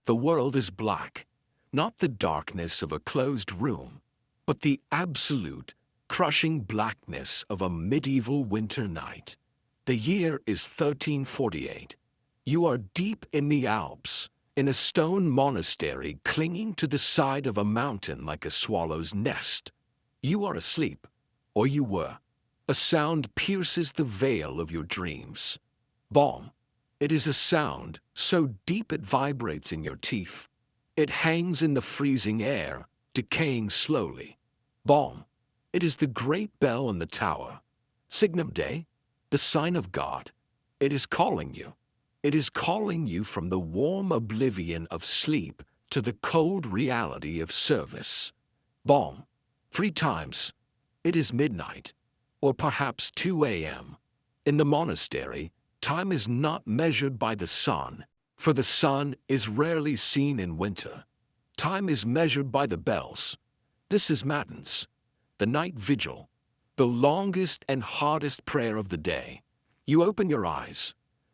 The world is black, not the darkness of a closed room, but the absolute, crushing blackness of a medieval winter night. The year is 1348. You are deep in the Alps, in a stone monastery clinging to the side of a mountain like a swallow's nest. You are asleep, or you were. A sound pierces the veil of your dreams. Balm. It is a sound so deep it vibrates in your teeth. It hangs in the freezing air, decaying slowly. Balm. It is the great bell in the tower. Signum Dei, the sign of God. It is calling you. It is calling you from the warm oblivion of sleep to the cold reality of service. Balm. 3 times. It is midnight, or perhaps 2 a.m. In the monastery, time is not measured by the sun, for the sun is rarely seen in winter. Time is measured by the bells. This is matins, the night vigil, the longest and hardest prayer of the day. You open your eyes.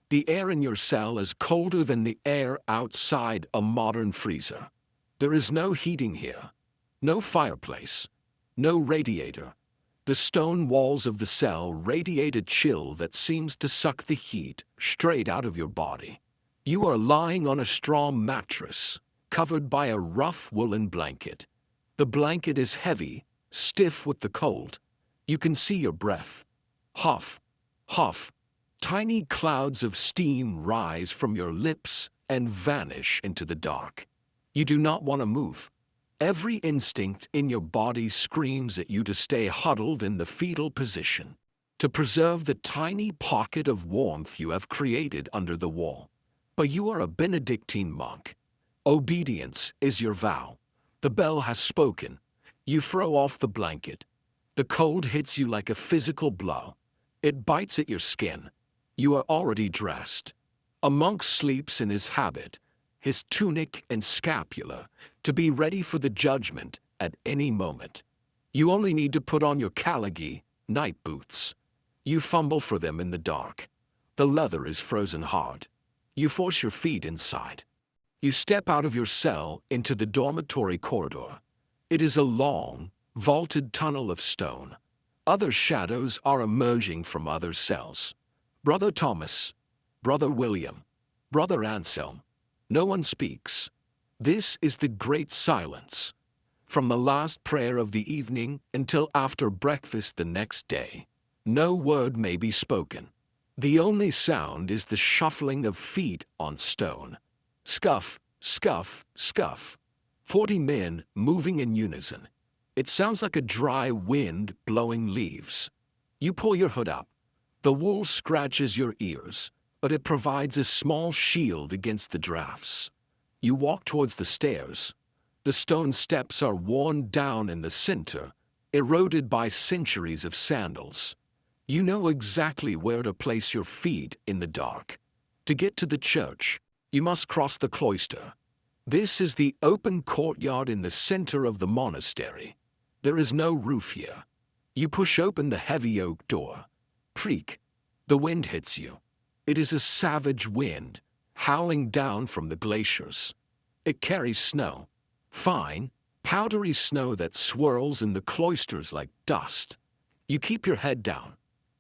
The air in your cell is colder than the air outside a modern freezer. There is no heating here, no fireplace, no radiator. The stone walls of the cell radiate a chill that seems to suck the heat straight out of your body. You are lying on a straw mattress, covered by a rough woolen blanket. The blanket is heavy, stiff with the cold. You can see your breath. Huff, huff. Tiny clouds of steam rise from your lips and vanish into the dark. You do not want to move. Every instinct in your body screams at you to stay huddled in the fetal position, to preserve the tiny pocket of warmth you have created under the wall. But you are a Benedictine monk. Obedience is your vow. The bell has spoken. You throw off the blanket. The cold hits you like a physical blow. It bites at your skin. You are already dressed. A monk sleeps in his habit, his tunic and scapula, to be ready for the judgment at any moment. You only need to put on your caligy, night boots. You fumble for them in the dark. The leather is frozen hard. You force your feet inside. You step out of your cell into the dormitory corridor. It is a long, vaulted tunnel of stone. Other shadows are emerging from other cells. Brother Thomas, Brother William, Brother Anselm. No one speaks. This is the great silence. From the last prayer of the evening until after breakfast the next day, no word may be spoken. The only sound is the shuffling of feet on stone. Scuff, scuff, scuff. 40 men moving in unison. It sounds like a dry wind blowing leaves. You pull your hood up. The wool scratches your ears, but it provides a small shield against the drafts. You walk towards the stairs. The stone steps are worn down in the center, eroded by centuries of sandals. You know exactly where to place your feet in the dark. To get to the church, you must cross the cloister. This is the open courtyard in the center of the monastery. There is no roof here. You push open the heavy oak door. Creak. The wind hits you. It is a savage wind, howling down from the glaciers. It carries snow. Fine, powdery snow that swirls in the cloisters like dust. You keep your head down.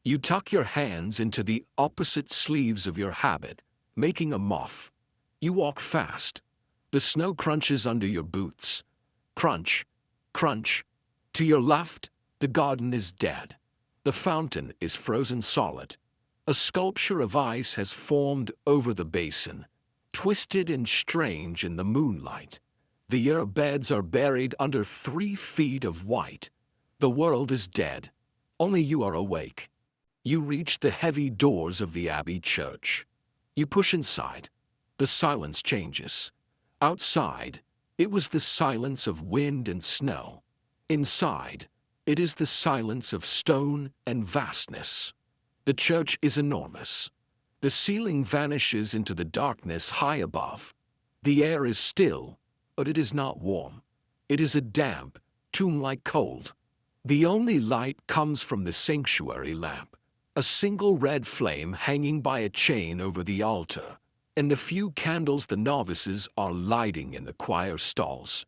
You tuck your hands into the opposite sleeves of your habit, making a muff. You walk fast. The snow crunches under your boots. Crunch, crunch. To your left, the garden is dead. The fountain is frozen solid. A sculpture of ice has formed over the basin, twisted and strange in the moonlight. The herb beds are buried under 3 feet of white. The world is dead. Only you are awake. You reach the heavy doors of the abbey church. You push inside. The silence changes. Outside, it was the silence of wind and snow. Inside, it is the silence of stone and vastness. The church is enormous. The ceiling vanishes into the darkness high above. The air is still, but it is not warm. It is a damp, tomb-like cold. The only light comes from the sanctuary lamp, a single red flame hanging by a chain over the altar. and the few candles the novices are lighting in the choir stalls.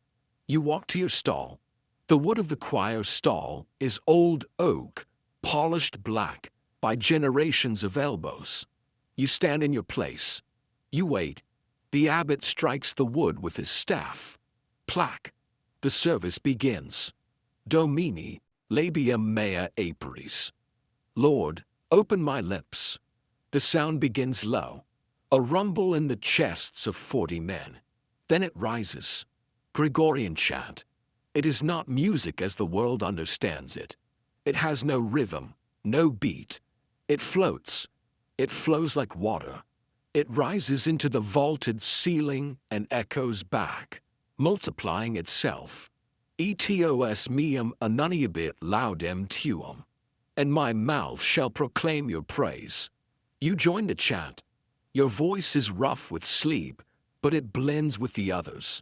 You walk to your stall. The wood of the choir stall is old oak, polished black by generations of elbows. You stand in your place. You wait. The abbot strikes the wood with his staff. Plack. The service begins. Domini, labia mea aperis. Lord, open my lips. The sound begins low. A rumble in the chests of 40 men. Then it rises. Gregorian chant. It is not music as the world understands it. It has no rhythm, no beat. It floats. It flows like water. It rises into the vaulted ceiling and echoes back, multiplying itself. Etos meum annunciabit laudem tuum. And my mouth shall proclaim your praise. You join the chant. Your voice is rough with sleep, but it blends with the others.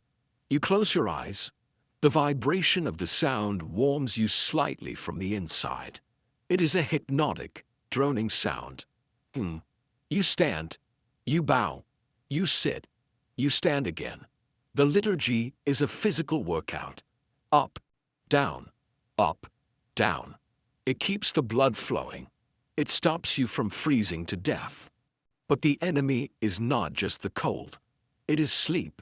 You close your eyes. The vibration of the sound warms you slightly from the inside. It is a hypnotic, droning sound. You stand. You bow. You sit. You stand again. The liturgy is a physical workout. Up, down, up, down. It keeps the blood flowing. It stops you from freezing to death. But the enemy is not just the cold. It is sleep.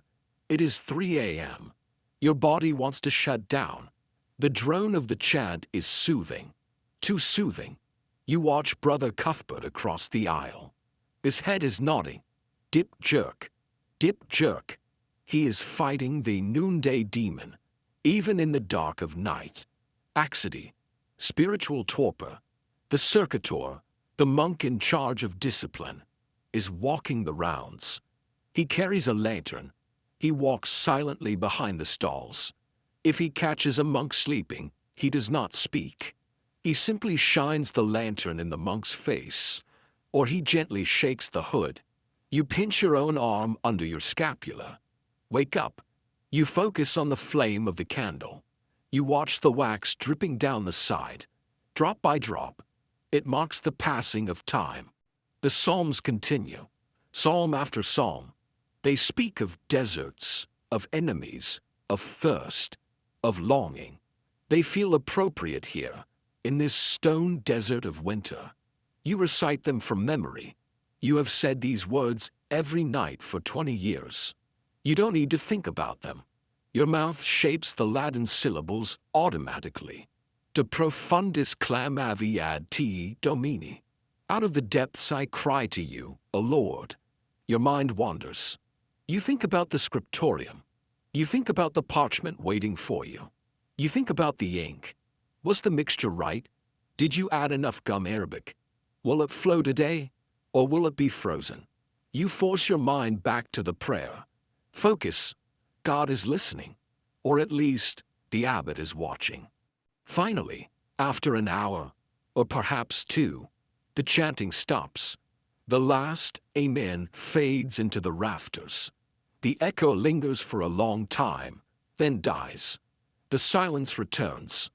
It is 3 a.m. Your body wants to shut down. The drone of the chant is soothing. Too soothing. You watch Brother Cuthbert across the aisle. His head is nodding. Dip jerk. Dip jerk. He is fighting the noonday demon, even in the dark of night. Axidy. Spiritual torpor. The circuitor, the monk in charge of discipline, is walking the rounds. He carries a lantern. He walks silently behind the stalls. If he catches a monk sleeping, he does not speak. He simply shines the lantern in the monk's face, or he gently shakes the hood. You pinch your own arm under your scapula. Wake up. You focus on the flame of the candle. You watch the wax dripping down the side, drop by drop. It marks the passing of time. The psalms continue, psalm after psalm. They speak of deserts, of enemies, of thirst, of longing. They feel appropriate here, in this stone desert of winter. You recite them from memory. You have said these words every night for 20 years. You don't need to think about them. Your mouth shapes the Latin syllables automatically. De profundis clamavi ad te Domini. Out of the depths I cry to you, O Lord. Your mind wanders. You think about the scriptorium. You think about the parchment waiting for you. You think about the ink. Was the mixture right? Did you add enough gum arabic? Will it flow today, or will it be frozen? You force your mind back to the prayer. Focus. God is listening, or at least the abbot is watching. Finally, after an hour, or perhaps 2, the chanting stops. The last amen fades into the rafters. The echo lingers for a long time, then dies. The silence returns.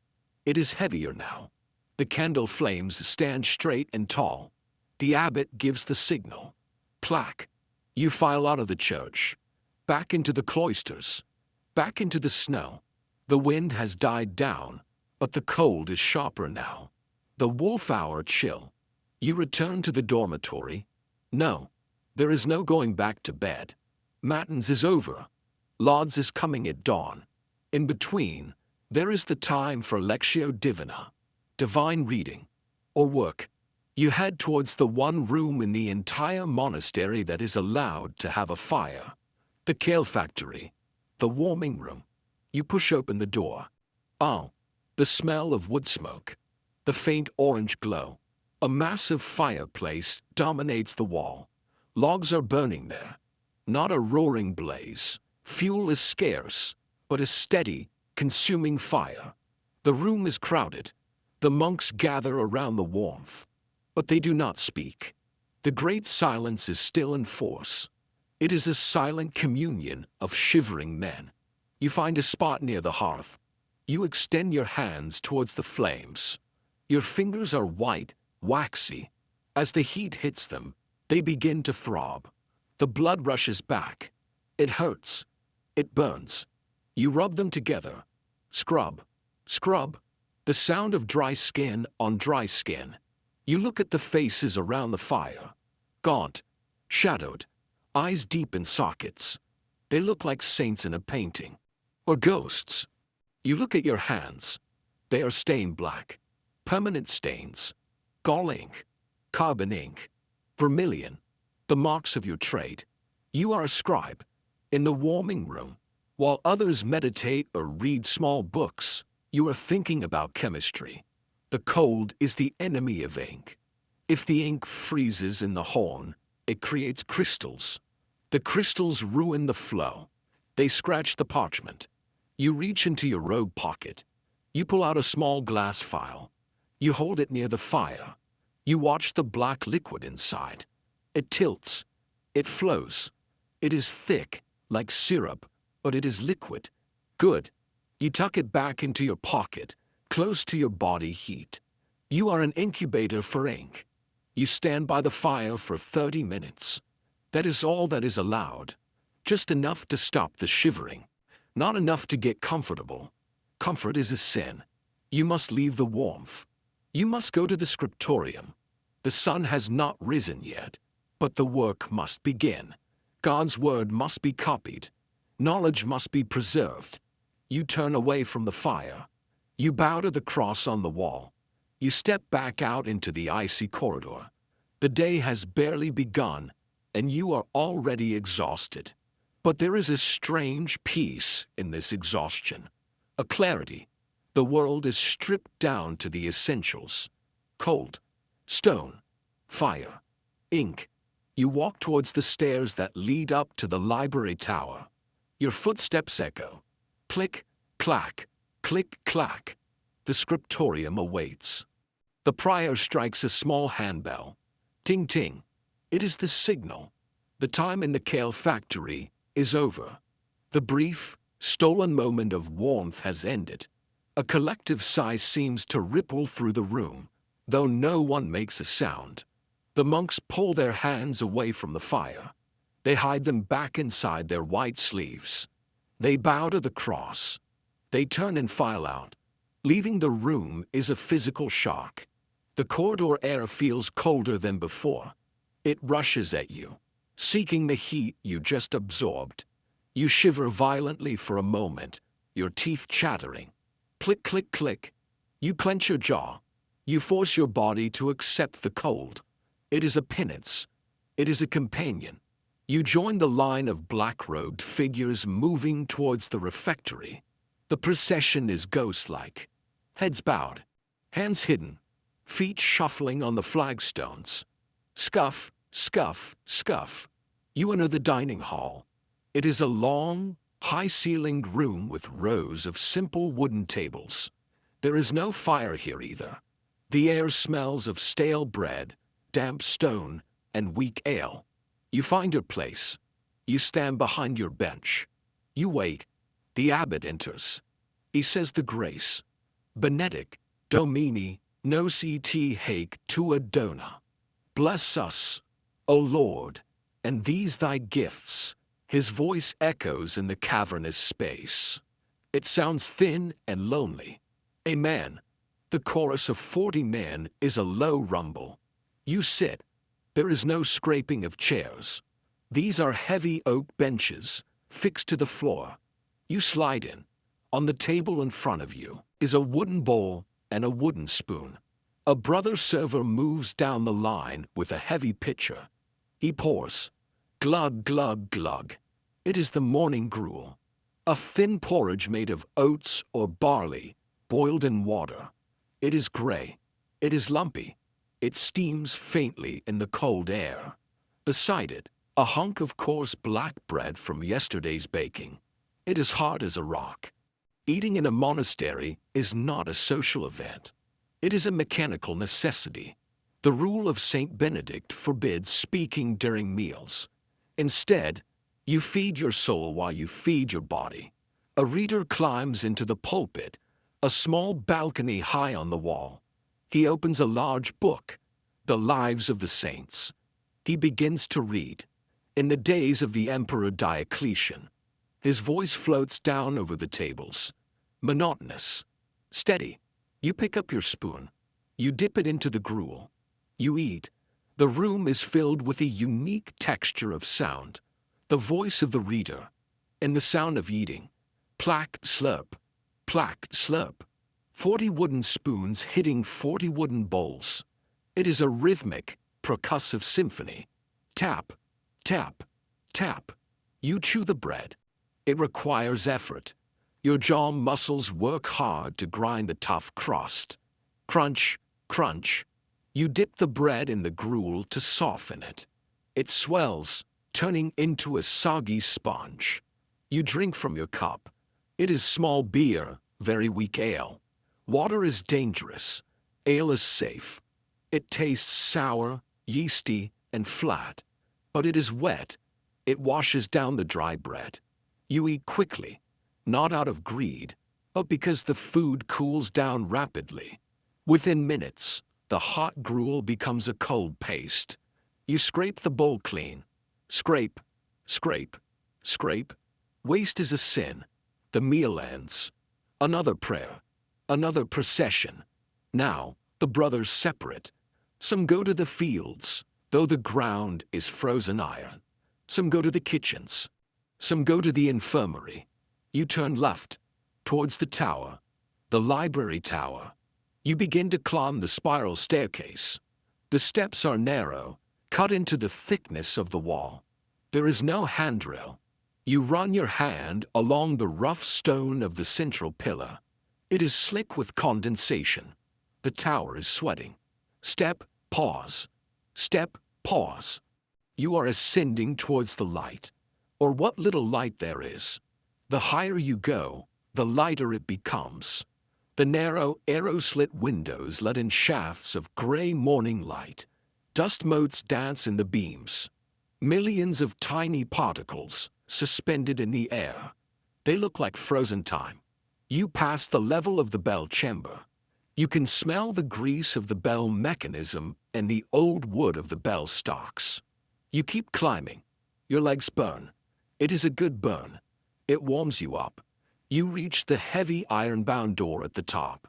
It is heavier now. The candle flames stand straight and tall. The abbot gives the signal. Plack. You file out of the church, back into the cloisters, back into the snow. The wind has died down, but the cold is sharper now. The wolf hour chill. You return to the dormitory. No, there is no going back to bed. Matins is over. Lauds is coming at dawn. In between, there is the time for Lectio Divina, divine reading, or work. You head towards the one room in the entire monastery that is allowed to have a fire. The kale factory, the warming room. You push open the door. Oh, the smell of wood smoke, the faint orange glow. A massive fireplace dominates the wall. Logs are burning there. Not a roaring blaze. Fuel is scarce, but a steady, consuming fire. The room is crowded. The monks gather around the warmth, but they do not speak. The great silence is still in force. It is a silent communion of shivering men. You find a spot near the hearth. You extend your hands towards the flames. Your fingers are white, waxy. As the heat hits them, they begin to throb. The blood rushes back. It hurts. It burns. You rub them together. Scrub. Scrub. The sound of dry skin on dry skin. You look at the faces around the fire. Gaunt. Shadowed. Eyes deep in sockets. They look like saints in a painting. Or ghosts. You look at your hands. They are stained black. Permanent stains. Gall ink. Carbon ink. Vermilion. The marks of your trade. You are a scribe. In the warming room. While others meditate or read small books, you are thinking about chemistry. The cold is the enemy of ink. If the ink freezes in the horn, it creates crystals. The crystals ruin the flow. They scratch the parchment. You reach into your robe pocket. You pull out a small glass vial. You hold it near the fire. You watch the black liquid inside. It tilts. It flows. It is thick, like syrup, but it is liquid. Good. You tuck it back into your pocket, close to your body heat. You are an incubator for ink. You stand by the fire for 30 minutes. That is all that is allowed. Just enough to stop the shivering. Not enough to get comfortable. Comfort is a sin. You must leave the warmth. You must go to the scriptorium. The sun has not risen yet, but the work must begin. God's word must be copied. Knowledge must be preserved. You turn away from the fire. You bow to the cross on the wall. You step back out into the icy corridor. The day has barely begun, and you are already exhausted. But there is a strange peace in this exhaustion. A clarity. The world is stripped down to the essentials. Cold. Stone. Fire. Ink. You walk towards the stairs that lead up to the library tower. Your footsteps echo. Click, clack, click, clack. The scriptorium awaits. The prior strikes a small handbell. Ting, ting. It is the signal. The time in the kale factory is over. The brief, stolen moment of warmth has ended. A collective sigh seems to ripple through the room, though no one makes a sound. The monks pull their hands away from the fire. They hide them back inside their white sleeves. They bow to the cross. They turn and file out. Leaving the room is a physical shock. The corridor air feels colder than before. It rushes at you, seeking the heat you just absorbed. You shiver violently for a moment, your teeth chattering. Click, click, click. You clench your jaw. You force your body to accept the cold. It is a penance. It is a companion. You join the line of black-robed figures moving towards the refectory. The procession is ghost-like. Heads bowed, hands hidden, feet shuffling on the flagstones. Scuff, scuff, scuff. You enter the dining hall. It is a long, high-ceilinged room with rows of simple wooden tables. There is no fire here either. The air smells of stale bread, damp stone, and weak ale. You find your place. You stand behind your bench. You wait. The abbot enters. He says the grace. Benedict, Domini, nocite haec tua dona. Bless us, O Lord, and these thy gifts. His voice echoes in the cavernous space. It sounds thin and lonely. Amen. The chorus of 40 men is a low rumble. You sit. There is no scraping of chairs. These are heavy oak benches, fixed to the floor. You slide in. On the table in front of you is a wooden bowl and a wooden spoon. A brother server moves down the line with a heavy pitcher. He pours. Glug, glug, glug. It is the morning gruel. A thin porridge made of oats or barley, boiled in water. It is gray. It is lumpy. It steams faintly in the cold air. Beside it, a hunk of coarse black bread from yesterday's baking. It is hard as a rock. Eating in a monastery is not a social event. It is a mechanical necessity. The rule of Saint Benedict forbids speaking during meals. Instead, you feed your soul while you feed your body. A reader climbs into the pulpit, a small balcony high on the wall. He opens a large book, The Lives of the Saints. He begins to read. In the days of the Emperor Diocletian, his voice floats down over the tables. Monotonous. Steady. You pick up your spoon. You dip it into the gruel. You eat. The room is filled with a unique texture of sound. The voice of the reader. And the sound of eating. Plack, slurp. Plack, slurp. 40 wooden spoons hitting 40 wooden bowls. It is a rhythmic, percussive symphony. Tap, tap, tap. You chew the bread. It requires effort. Your jaw muscles work hard to grind the tough crust. Crunch, crunch. You dip the bread in the gruel to soften it. It swells, turning into a soggy sponge. You drink from your cup. It is small beer, very weak ale. Water is dangerous. Ale is safe. It tastes sour, yeasty, and flat. But it is wet. It washes down the dry bread. You eat quickly, not out of greed, but because the food cools down rapidly. Within minutes, the hot gruel becomes a cold paste. You scrape the bowl clean. Scrape, scrape, scrape. Waste is a sin. The meal ends. Another prayer. Another procession. Now, the brothers separate. Some go to the fields, though the ground is frozen iron. Some go to the kitchens. Some go to the infirmary. You turn left, towards the tower, the library tower. You begin to climb the spiral staircase. The steps are narrow, cut into the thickness of the wall. There is no handrail. You run your hand along the rough stone of the central pillar. It is slick with condensation. The tower is sweating. Step, pause. Step, pause. You are ascending towards the light, or what little light there is. The higher you go, the lighter it becomes. The narrow, arrow-slit windows let in shafts of gray morning light. Dust motes dance in the beams. Millions of tiny particles suspended in the air. They look like frozen time. You pass the level of the bell chamber. You can smell the grease of the bell mechanism and the old wood of the bell stocks. You keep climbing. Your legs burn. It is a good burn. It warms you up. You reach the heavy iron-bound door at the top.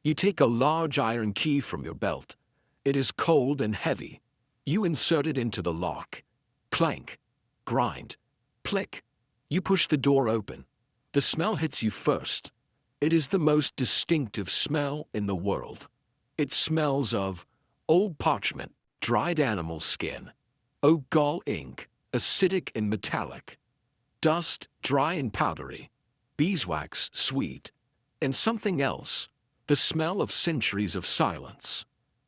You take a large iron key from your belt. It is cold and heavy. You insert it into the lock. Clank. Grind. Click. You push the door open. The smell hits you first. It is the most distinctive smell in the world. It smells of old parchment, dried animal skin, oak gall ink, acidic and metallic, dust, dry and powdery, beeswax, sweet, and something else, the smell of centuries of silence.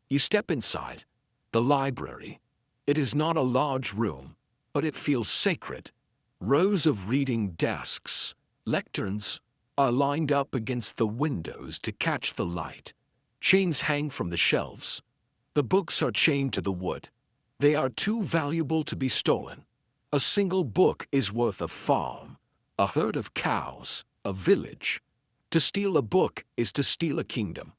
You step inside, the library. It is not a large room, but it feels sacred. Rows of reading desks, lecterns, are lined up against the windows to catch the light. Chains hang from the shelves. The books are chained to the wood. They are too valuable to be stolen. A single book is worth a farm, a herd of cows, a village. To steal a book is to steal a kingdom.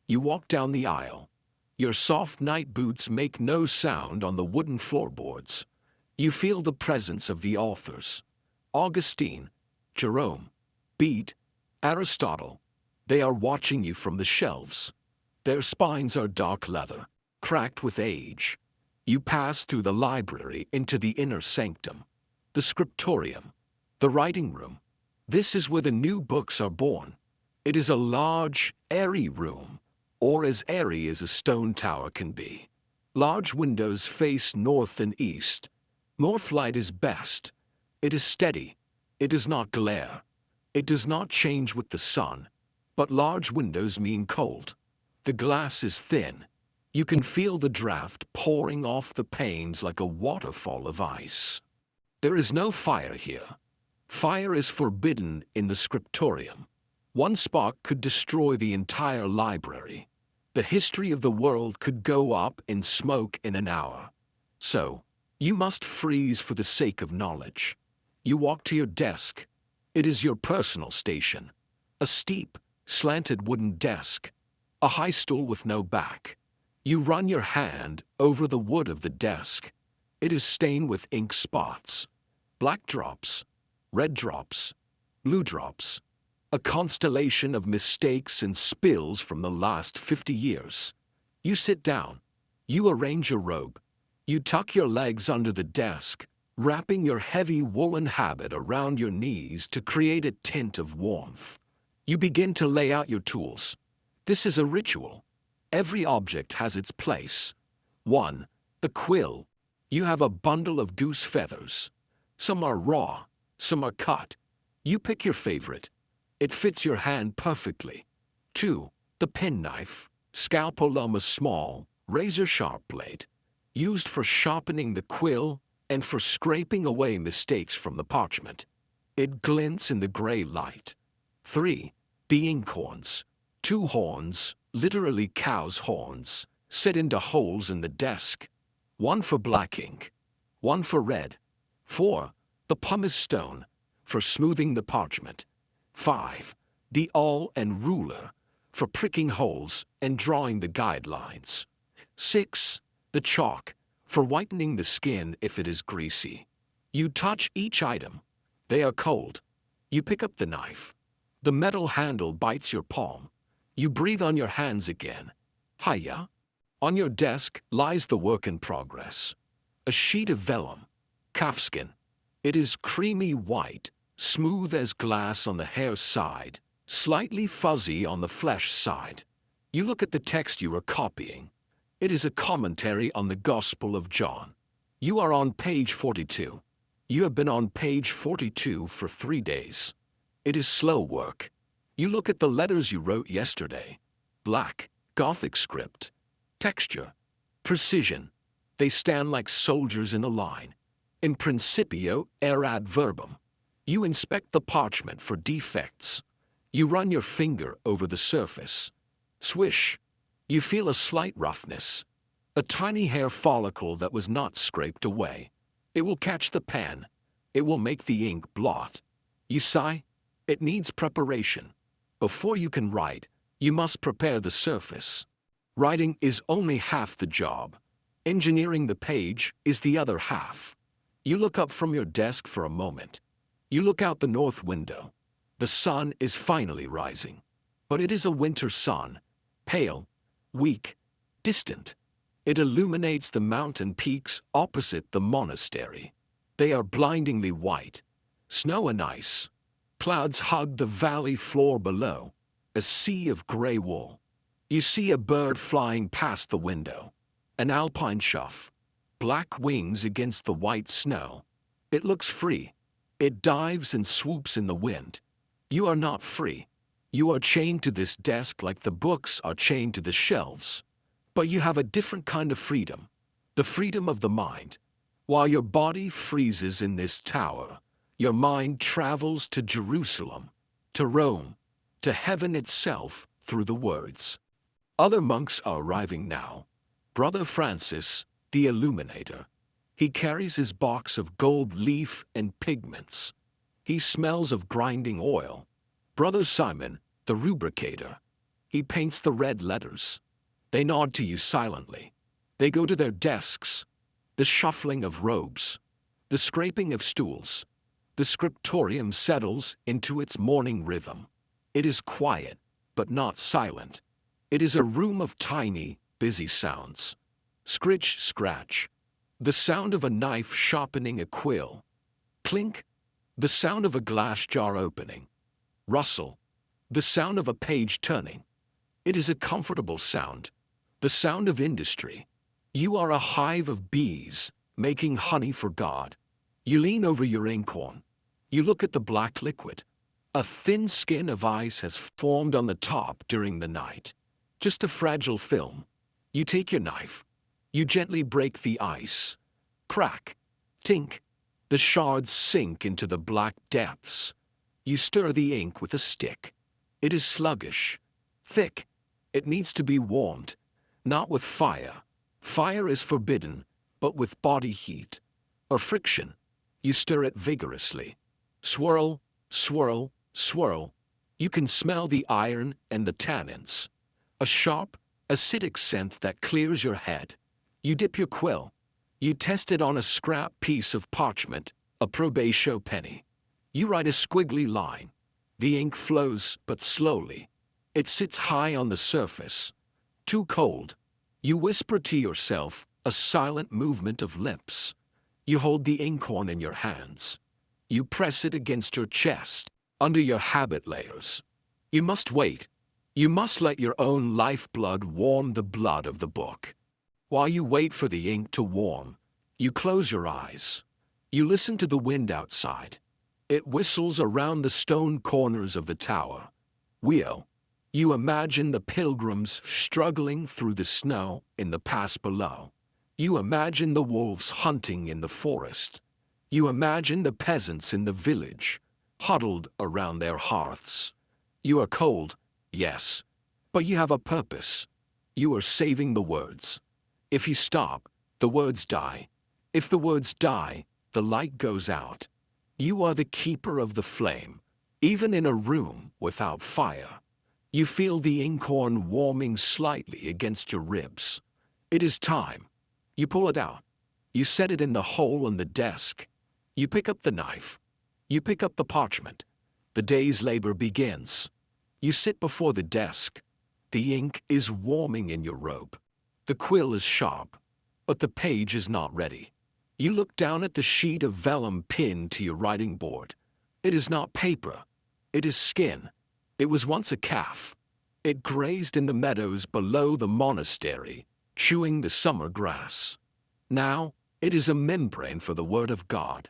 You walk down the aisle. Your soft night boots make no sound on the wooden floorboards. You feel the presence of the authors. Augustine, Jerome, Bede, Aristotle. They are watching you from the shelves. Their spines are dark leather, cracked with age. You pass through the library into the inner sanctum, the scriptorium, the writing room. This is where the new books are born. It is a large, airy room, or as airy as a stone tower can be. Large windows face north and east. North light is best. It is steady. It does not glare. It does not change with the sun, but large windows mean cold. The glass is thin. You can feel the draft pouring off the panes like a waterfall of ice. There is no fire here. Fire is forbidden in the scriptorium. One spark could destroy the entire library. The history of the world could go up in smoke in an hour. So, you must freeze for the sake of knowledge. You walk to your desk. It is your personal station. A steep, slanted wooden desk. A high stool with no back. You run your hand over the wood of the desk. It is stained with ink spots, black drops, red drops, blue drops, a constellation of mistakes and spills from the last 50 years. You sit down. You arrange your robe. You tuck your legs under the desk, wrapping your heavy woolen habit around your knees to create a tint of warmth. You begin to lay out your tools. This is a ritual. Every object has its place. 1. The quill. You have a bundle of goose feathers. Some are raw, some are cut. You pick your favorite. It fits your hand perfectly. 2. The penknife. Scalpel, small, razor-sharp blade, used for sharpening the quill and for scraping away mistakes from the parchment. It glints in the gray light. 3. The inkhorns. 2 horns, literally cow's horns, set into holes in the desk. 1 for black ink, 1 for red. 4. The pumice stone, for smoothing the parchment. 5. The awl and ruler, for pricking holes and drawing the guidelines. 6. The chalk, for whitening the skin if it is greasy. You touch each item. They are cold. You pick up the knife. The metal handle bites your palm. You breathe on your hands again. Hiya. On your desk lies the work in progress. A sheet of vellum, calfskin. It is creamy white, smooth as glass on the hair side, slightly fuzzy on the flesh side. You look at the text you are copying. It is a commentary on the Gospel of John. You are on page 42. You have been on page 42 for 3 days. It is slow work. You look at the letters you wrote yesterday. Black, Gothic script. Texture. Precision. They stand like soldiers in a line. In principio erat verbum. You inspect the parchment for defects. You run your finger over the surface. Swish. You feel a slight roughness. A tiny hair follicle that was not scraped away. It will catch the pen. It will make the ink blot. You sigh. It needs preparation. Before you can write, you must prepare the surface. Writing is only half the job. Engineering the page is the other half. You look up from your desk for a moment. You look out the north window. The sun is finally rising. But it is a winter sun, pale, weak, distant. It illuminates the mountain peaks opposite the monastery. They are blindingly white. Snow and ice. Clouds hug the valley floor below, a sea of gray wool. You see a bird flying past the window. An alpine chough. Black wings against the white snow. It looks free. It dives and swoops in the wind. You are not free. You are chained to this desk like the books are chained to the shelves. But you have a different kind of freedom. The freedom of the mind. While your body freezes in this tower, your mind travels to Jerusalem, to Rome, to heaven itself through the words. Other monks are arriving now. Brother Francis, the illuminator. He carries his box of gold leaf and pigments. He smells of grinding oil. Brother Simon, the rubricator. He paints the red letters. They nod to you silently. They go to their desks. The shuffling of robes. The scraping of stools. The scriptorium settles into its morning rhythm. It is quiet, but not silent. It is a room of tiny, busy sounds. Scritch, scratch. The sound of a knife sharpening a quill. Clink. The sound of a glass jar opening. Rustle. The sound of a page turning. It is a comfortable sound. The sound of industry. You are a hive of bees, making honey for God. You lean over your inkhorn. You look at the black liquid. A thin skin of ice has formed on the top during the night. Just a fragile film. You take your knife. You gently break the ice. Crack. Tink. The shards sink into the black depths. You stir the ink with a stick. It is sluggish. Thick. It needs to be warmed. Not with fire. Fire is forbidden, but with body heat. Or friction. You stir it vigorously. Swirl, swirl, swirl. You can smell the iron and the tannins. A sharp, acidic scent that clears your head. You dip your quill. You test it on a scrap piece of parchment, a probatio penny. You write a squiggly line. The ink flows, but slowly. It sits high on the surface. Too cold. You whisper to yourself, a silent movement of lips. You hold the inkhorn in your hands. You press it against your chest, under your habit layers. You must wait. You must let your own lifeblood warm the blood of the book. While you wait for the ink to warm, you close your eyes. You listen to the wind outside. It whistles around the stone corners of the tower. You imagine the pilgrims struggling through the snow in the pass below. You imagine the wolves hunting in the forest. You imagine the peasants in the village, huddled around their hearths. You are cold, yes, but you have a purpose. You are saving the words. If you stop, the words die. If the words die, the light goes out. You are the keeper of the flame, even in a room without fire. You feel the inkhorn warming slightly against your ribs. It is time. You pull it out. You set it in the hole in the desk. You pick up the knife. You pick up the parchment. The day's labor begins. You sit before the desk. The ink is warming in your robe. The quill is sharp, but the page is not ready. You look down at the sheet of vellum pinned to your writing board. It is not paper. It is skin. It was once a calf. It grazed in the meadows below the monastery, chewing the summer grass. Now, it is a membrane for the word of God.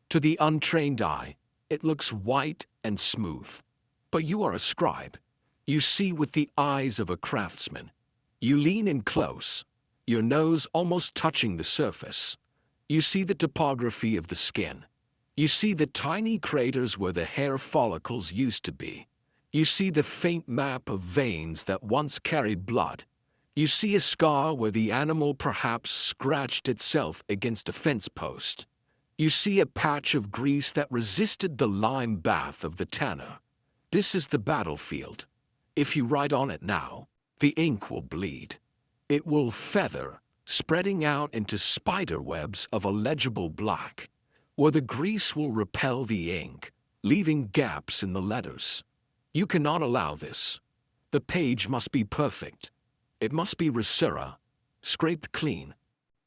To the untrained eye, it looks white and smooth. But you are a scribe. You see with the eyes of a craftsman. You lean in close, your nose almost touching the surface. You see the topography of the skin. You see the tiny craters where the hair follicles used to be. You see the faint map of veins that once carried blood. You see a scar where the animal perhaps scratched itself against a fence post. You see a patch of grease that resisted the lime bath of the tanner. This is the battlefield. If you write on it now, the ink will bleed. It will feather, spreading out into spider webs of a legible black, where the grease will repel the ink, leaving gaps in the letters. You cannot allow this. The page must be perfect. It must be risura, scraped clean.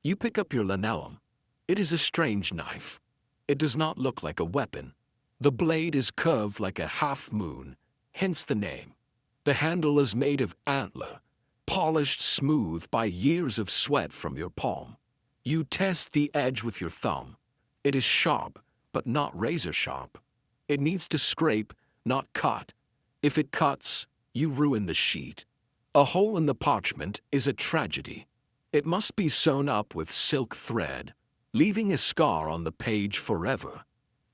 You pick up your lanellum. It is a strange knife. It does not look like a weapon. The blade is curved like a half-moon, hence the name. The handle is made of antler, polished smooth by years of sweat from your palm. You test the edge with your thumb. It is sharp, but not razor sharp. It needs to scrape, not cut. If it cuts, you ruin the sheet. A hole in the parchment is a tragedy. It must be sewn up with silk thread, leaving a scar on the page forever.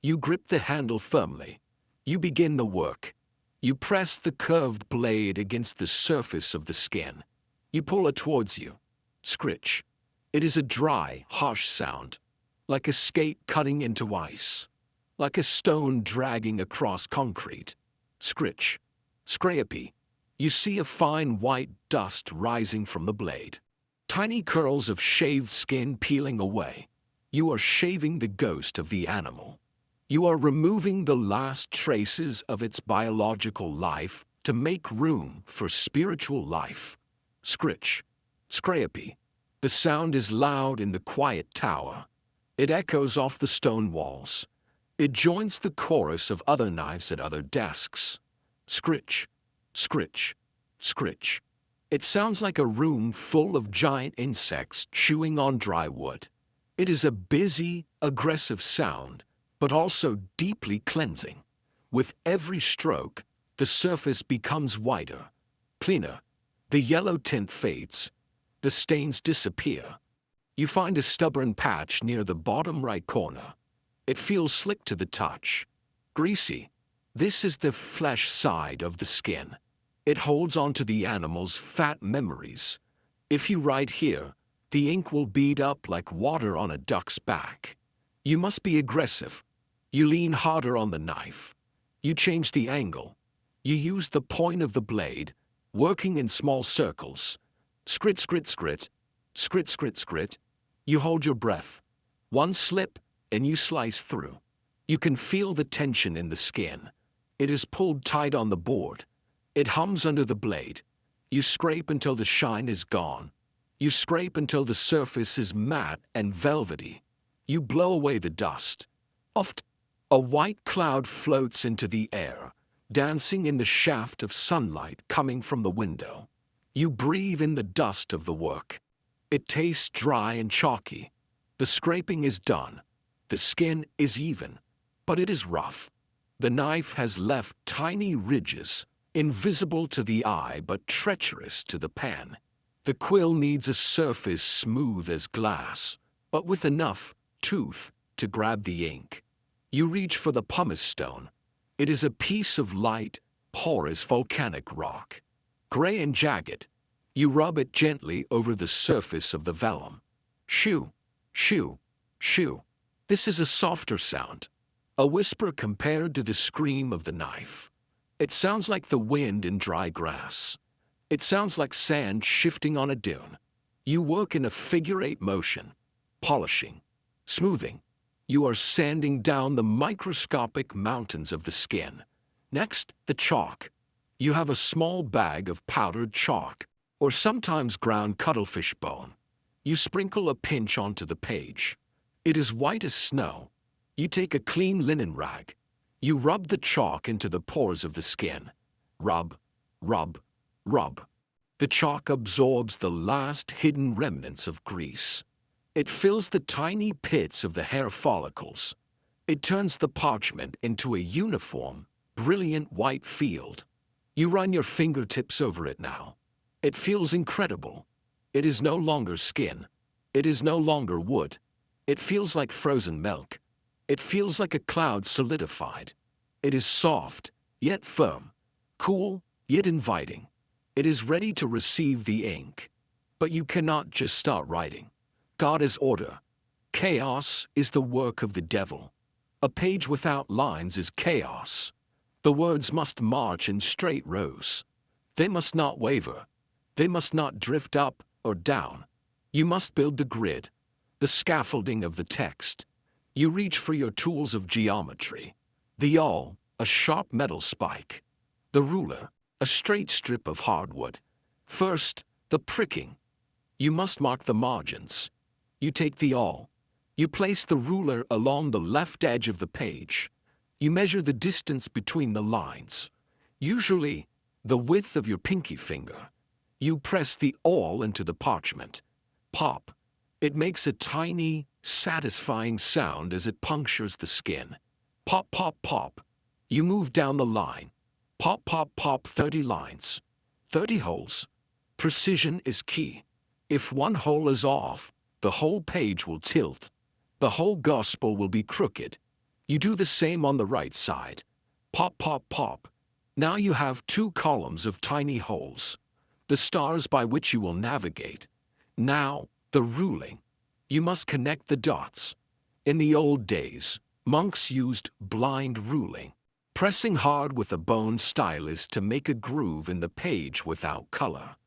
You grip the handle firmly. You begin the work. You press the curved blade against the surface of the skin. You pull it towards you. Scritch. It is a dry, harsh sound, like a skate cutting into ice, like a stone dragging across concrete. Scritch. Scrape. You see a fine white dust rising from the blade. Tiny curls of shaved skin peeling away. You are shaving the ghost of the animal. You are removing the last traces of its biological life to make room for spiritual life. Scritch. Scrape. The sound is loud in the quiet tower. It echoes off the stone walls. It joins the chorus of other knives at other desks. Scritch. Scritch. Scritch. It sounds like a room full of giant insects chewing on dry wood. It is a busy, aggressive sound, but also deeply cleansing. With every stroke, the surface becomes whiter, cleaner. The yellow tint fades. The stains disappear. You find a stubborn patch near the bottom right corner. It feels slick to the touch. Greasy. This is the flesh side of the skin. It holds onto the animal's fat memories. If you write here, the ink will bead up like water on a duck's back. You must be aggressive. You lean harder on the knife. You change the angle. You use the point of the blade, working in small circles. Scrit, scrit, scrit. Scrit, scrit, scrit. You hold your breath. One slip, and you slice through. You can feel the tension in the skin. It is pulled tight on the board. It hums under the blade. You scrape until the shine is gone. You scrape until the surface is matte and velvety. You blow away the dust. Oft, a white cloud floats into the air, dancing in the shaft of sunlight coming from the window. You breathe in the dust of the work. It tastes dry and chalky. The scraping is done. The skin is even, but it is rough. The knife has left tiny ridges, invisible to the eye but treacherous to the pen. The quill needs a surface smooth as glass, but with enough tooth to grab the ink. You reach for the pumice stone. It is a piece of light, porous volcanic rock. Gray and jagged. You rub it gently over the surface of the vellum. Shoo, shoo, shoo. This is a softer sound, a whisper compared to the scream of the knife. It sounds like the wind in dry grass. It sounds like sand shifting on a dune. You work in a figure-8 motion, polishing, smoothing. You are sanding down the microscopic mountains of the skin. Next, the chalk. You have a small bag of powdered chalk, or sometimes ground cuttlefish bone. You sprinkle a pinch onto the page. It is white as snow. You take a clean linen rag. You rub the chalk into the pores of the skin. Rub, rub, rub. The chalk absorbs the last hidden remnants of grease. It fills the tiny pits of the hair follicles. It turns the parchment into a uniform, brilliant white field. You run your fingertips over it now. It feels incredible. It is no longer skin. It is no longer wood. It feels like frozen milk. It feels like a cloud solidified. It is soft, yet firm. Cool, yet inviting. It is ready to receive the ink. But you cannot just start writing. God is order. Chaos is the work of the devil. A page without lines is chaos. The words must march in straight rows. They must not waver. They must not drift up or down. You must build the grid, the scaffolding of the text. You reach for your tools of geometry. The awl, a sharp metal spike. The ruler, a straight strip of hardwood. First, the pricking. You must mark the margins. You take the awl. You place the ruler along the left edge of the page. You measure the distance between the lines, usually the width of your pinky finger. You press the awl into the parchment. Pop. It makes a tiny, satisfying sound as it punctures the skin. Pop, pop, pop. You move down the line. Pop, pop, pop, 30 lines. 30 holes. Precision is key. If one hole is off, the whole page will tilt. The whole gospel will be crooked. You do the same on the right side. Pop, pop, pop. Now you have 2 columns of tiny holes. The stars by which you will navigate. Now, the ruling. You must connect the dots. In the old days, monks used blind ruling, pressing hard with a bone stylus to make a groove in the page without color.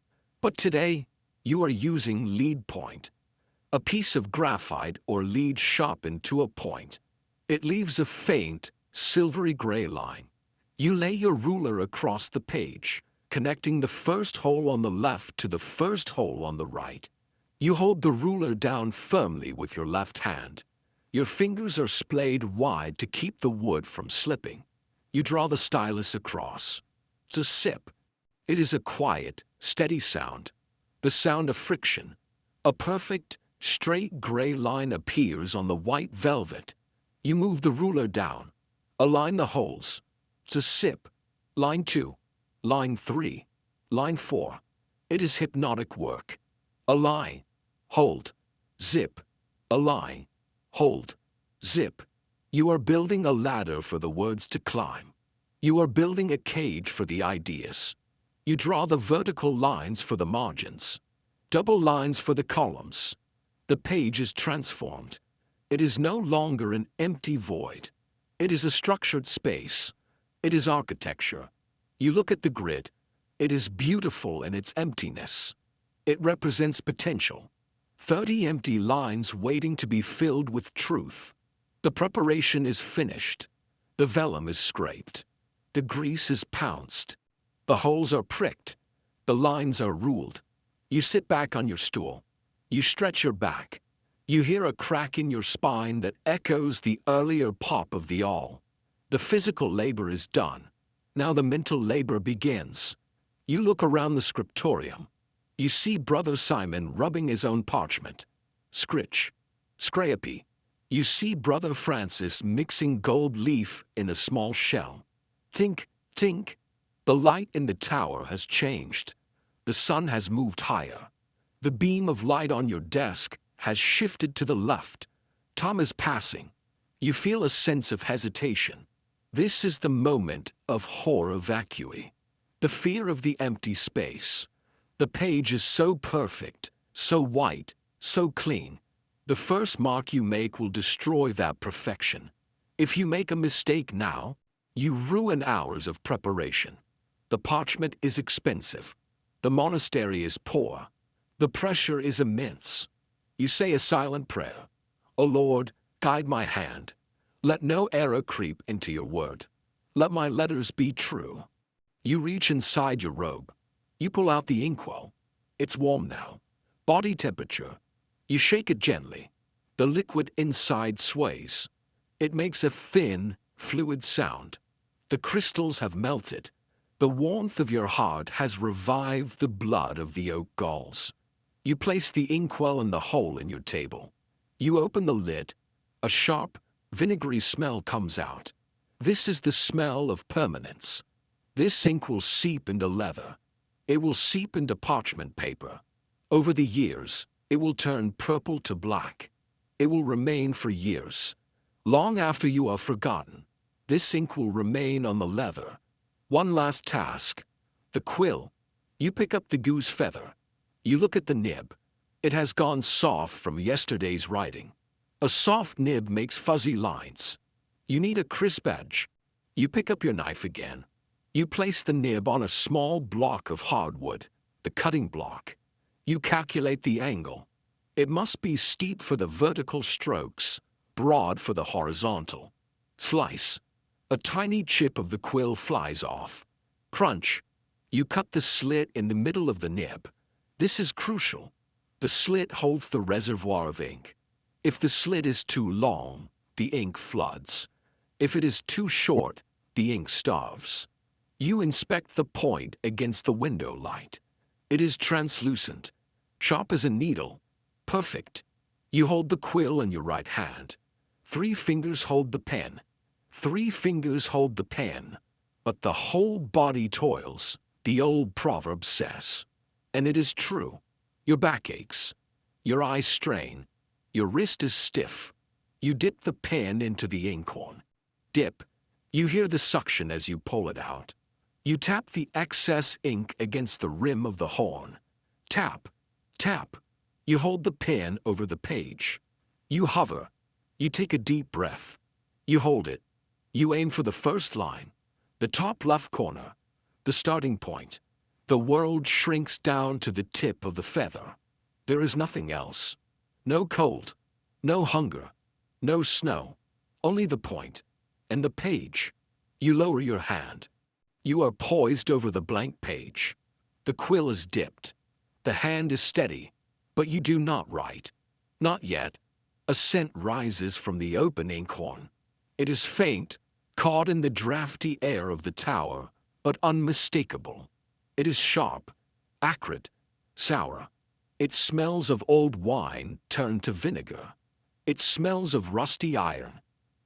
But today, you are using lead point. A piece of graphite or lead sharpened to a point. It leaves a faint, silvery gray line. You lay your ruler across the page, connecting the first hole on the left to the first hole on the right. You hold the ruler down firmly with your left hand. Your fingers are splayed wide to keep the wood from slipping. You draw the stylus across. It's a sip. It is a quiet, steady sound. The sound of friction. A perfect, straight gray line appears on the white velvet. You move the ruler down. Align the holes. It's a sip. Line 2. Line 3. Line 4. It is hypnotic work. Align. Hold. Zip. Align. Hold. Zip. You are building a ladder for the words to climb. You are building a cage for the ideas. You draw the vertical lines for the margins. Double lines for the columns. The page is transformed. It is no longer an empty void. It is a structured space. It is architecture. You look at the grid. It is beautiful in its emptiness. It represents potential. 30 empty lines waiting to be filled with truth. The preparation is finished. The vellum is scraped. The grease is pounced. The holes are pricked. The lines are ruled. You sit back on your stool. You stretch your back. You hear a crack in your spine that echoes the earlier pop of the awl. The physical labor is done. Now the mental labor begins. You look around the scriptorium. You see Brother Simon rubbing his own parchment. Scritch. Scrape. You see Brother Francis mixing gold leaf in a small shell. Tink, tink. The light in the tower has changed. The sun has moved higher. The beam of light on your desk has shifted to the left. Time is passing. You feel a sense of hesitation. This is the moment of horror vacui. The fear of the empty space. The page is so perfect, so white, so clean. The first mark you make will destroy that perfection. If you make a mistake now, you ruin hours of preparation. The parchment is expensive. The monastery is poor. The pressure is immense. You say a silent prayer. O Lord, guide my hand. Let no error creep into your word. Let my letters be true. You reach inside your robe. You pull out the inkwell. It's warm now. Body temperature. You shake it gently. The liquid inside sways. It makes a thin, fluid sound. The crystals have melted. The warmth of your heart has revived the blood of the oak galls. You place the inkwell in the hole in your table. You open the lid. A sharp, vinegary smell comes out. This is the smell of permanence. This ink will seep into leather. It will seep into parchment paper. Over the years, it will turn purple to black. It will remain for years. Long after you are forgotten, this ink will remain on the leather. One last task. The quill. You pick up the goose feather. You look at the nib. It has gone soft from yesterday's writing. A soft nib makes fuzzy lines. You need a crisp edge. You pick up your knife again. You place the nib on a small block of hardwood, the cutting block. You calculate the angle. It must be steep for the vertical strokes, broad for the horizontal. Slice. A tiny chip of the quill flies off. Crunch. You cut the slit in the middle of the nib. This is crucial. The slit holds the reservoir of ink. If the slit is too long, the ink floods. If it is too short, the ink starves. You inspect the point against the window light. It is translucent, sharp as a needle, perfect. You hold the quill in your right hand. 3 fingers hold the pen. 3 fingers hold the pen. But the whole body toils, the old proverb says. And it is true. Your back aches. Your eyes strain. Your wrist is stiff. You dip the pen into the inkhorn. Dip. You hear the suction as you pull it out. You tap the excess ink against the rim of the horn. Tap. Tap. You hold the pen over the page. You hover. You take a deep breath. You hold it. You aim for the first line. The top left corner. The starting point. The world shrinks down to the tip of the feather. There is nothing else. No cold. No hunger. No snow. Only the point. And the page. You lower your hand. You are poised over the blank page. The quill is dipped. The hand is steady. But you do not write. Not yet. A scent rises from the open inkhorn. It is faint, caught in the drafty air of the tower, but unmistakable. It is sharp, acrid, sour. It smells of old wine turned to vinegar. It smells of rusty iron.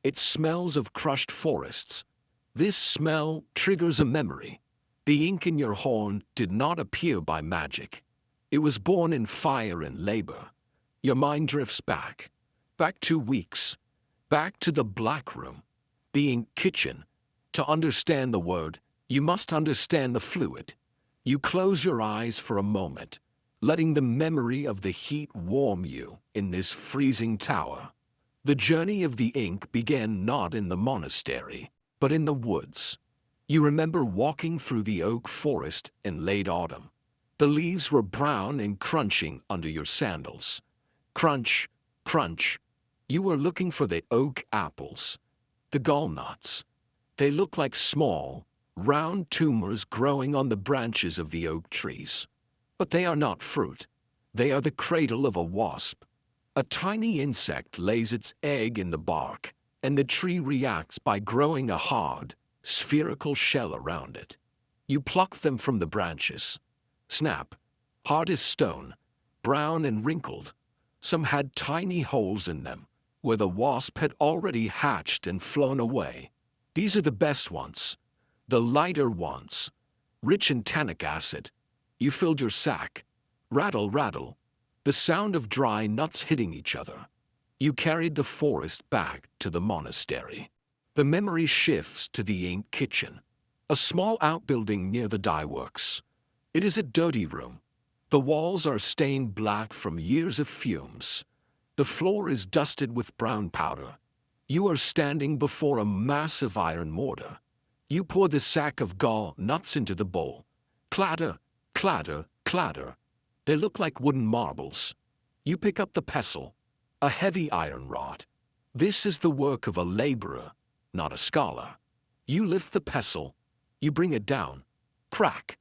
It smells of crushed forests. This smell triggers a memory. The ink in your horn did not appear by magic. It was born in fire and labor. Your mind drifts back 2 weeks, back to the black room, the ink kitchen. To understand the word, you must understand the fluid. You close your eyes for a moment, letting the memory of the heat warm you in this freezing tower. The journey of the ink began not in the monastery, but in the woods. You remember walking through the oak forest in late autumn. The leaves were brown and crunching under your sandals. Crunch, crunch. You are looking for the oak apples, the gallnuts. They look like small, round tumors growing on the branches of the oak trees. But they are not fruit. They are the cradle of a wasp. A tiny insect lays its egg in the bark, and the tree reacts by growing a hard, spherical shell around it. You pluck them from the branches. Snap. Hard as stone, brown and wrinkled. Some had tiny holes in them, where the wasp had already hatched and flown away. These are the best ones, the lighter ones, rich in tannic acid. You filled your sack. Rattle, rattle. The sound of dry nuts hitting each other. You carried the forest back to the monastery. The memory shifts to the ink kitchen, a small outbuilding near the dye works. It is a dirty room. The walls are stained black from years of fumes. The floor is dusted with brown powder. You are standing before a massive iron mortar. You pour the sack of gall nuts into the bowl. Clatter, clatter, clatter. They look like wooden marbles. You pick up the pestle, a heavy iron rod. This is the work of a laborer, not a scholar. You lift the pestle. You bring it down. Crack.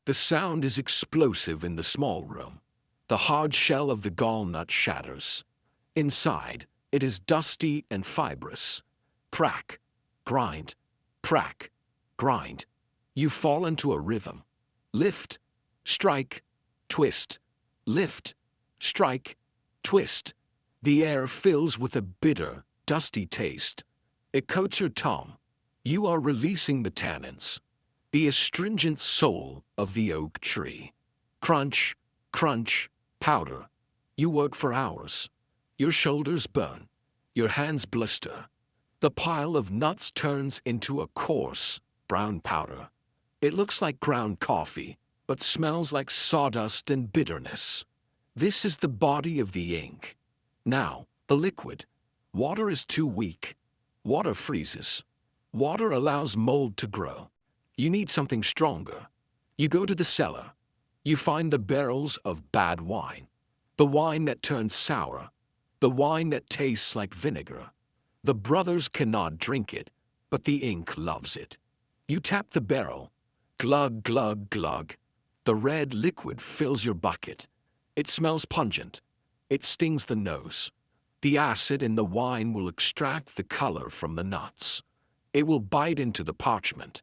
The sound is explosive in the small room. The hard shell of the gall nut shatters. Inside, it is dusty and fibrous. Crack, grind, crack, grind. You fall into a rhythm. Lift, strike, twist, lift, strike, twist. The air fills with a bitter, dusty taste. It coats your tongue. You are releasing the tannins, the astringent soul of the oak tree. Crunch, crunch, powder. You work for hours. Your shoulders burn. Your hands blister. The pile of nuts turns into a coarse, brown powder. It looks like ground coffee, but smells like sawdust and bitterness. This is the body of the ink. Now, the liquid. Water is too weak. Water freezes. Water allows mold to grow. You need something stronger. You go to the cellar. You find the barrels of bad wine. The wine that turns sour. The wine that tastes like vinegar. The brothers cannot drink it, but the ink loves it. You tap the barrel. Glug, glug, glug. The red liquid fills your bucket. It smells pungent. It stings the nose. The acid in the wine will extract the color from the nuts. It will bite into the parchment.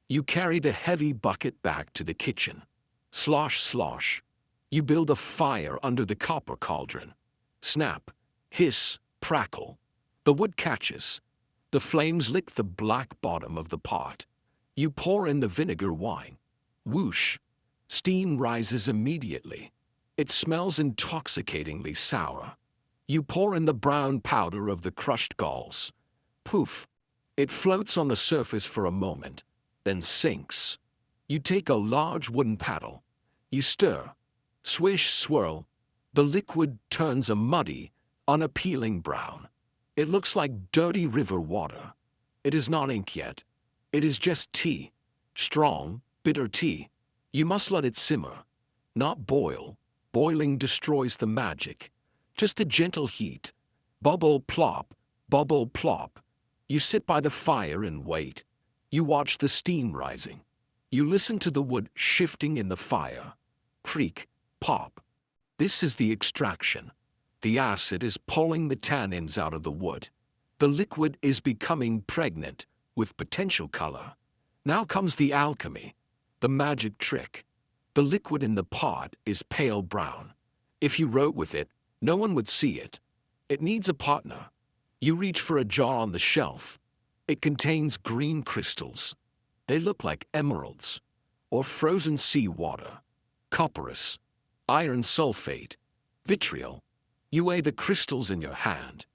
You carry the heavy bucket back to the kitchen. Slosh, slosh. You build a fire under the copper cauldron. Snap, hiss, crackle. The wood catches. The flames lick the black bottom of the pot. You pour in the vinegar wine. Whoosh. Steam rises immediately. It smells intoxicatingly sour. You pour in the brown powder of the crushed galls. Poof. It floats on the surface for a moment, then sinks. You take a large wooden paddle. You stir. Swish, swirl. The liquid turns a muddy, unappealing brown. It looks like dirty river water. It is not ink yet. It is just tea. Strong, bitter tea. You must let it simmer, not boil. Boiling destroys the magic. Just a gentle heat. Bubble plop, bubble plop. You sit by the fire and wait. You watch the steam rising. You listen to the wood shifting in the fire. Creak, pop. This is the extraction. The acid is pulling the tannins out of the wood. The liquid is becoming pregnant with potential color. Now comes the alchemy, the magic trick. The liquid in the pot is pale brown. If you wrote with it, no one would see it. It needs a partner. You reach for a jar on the shelf. It contains green crystals. They look like emeralds or frozen sea water. Copperous, iron sulfate, vitriol. You weigh the crystals in your hand.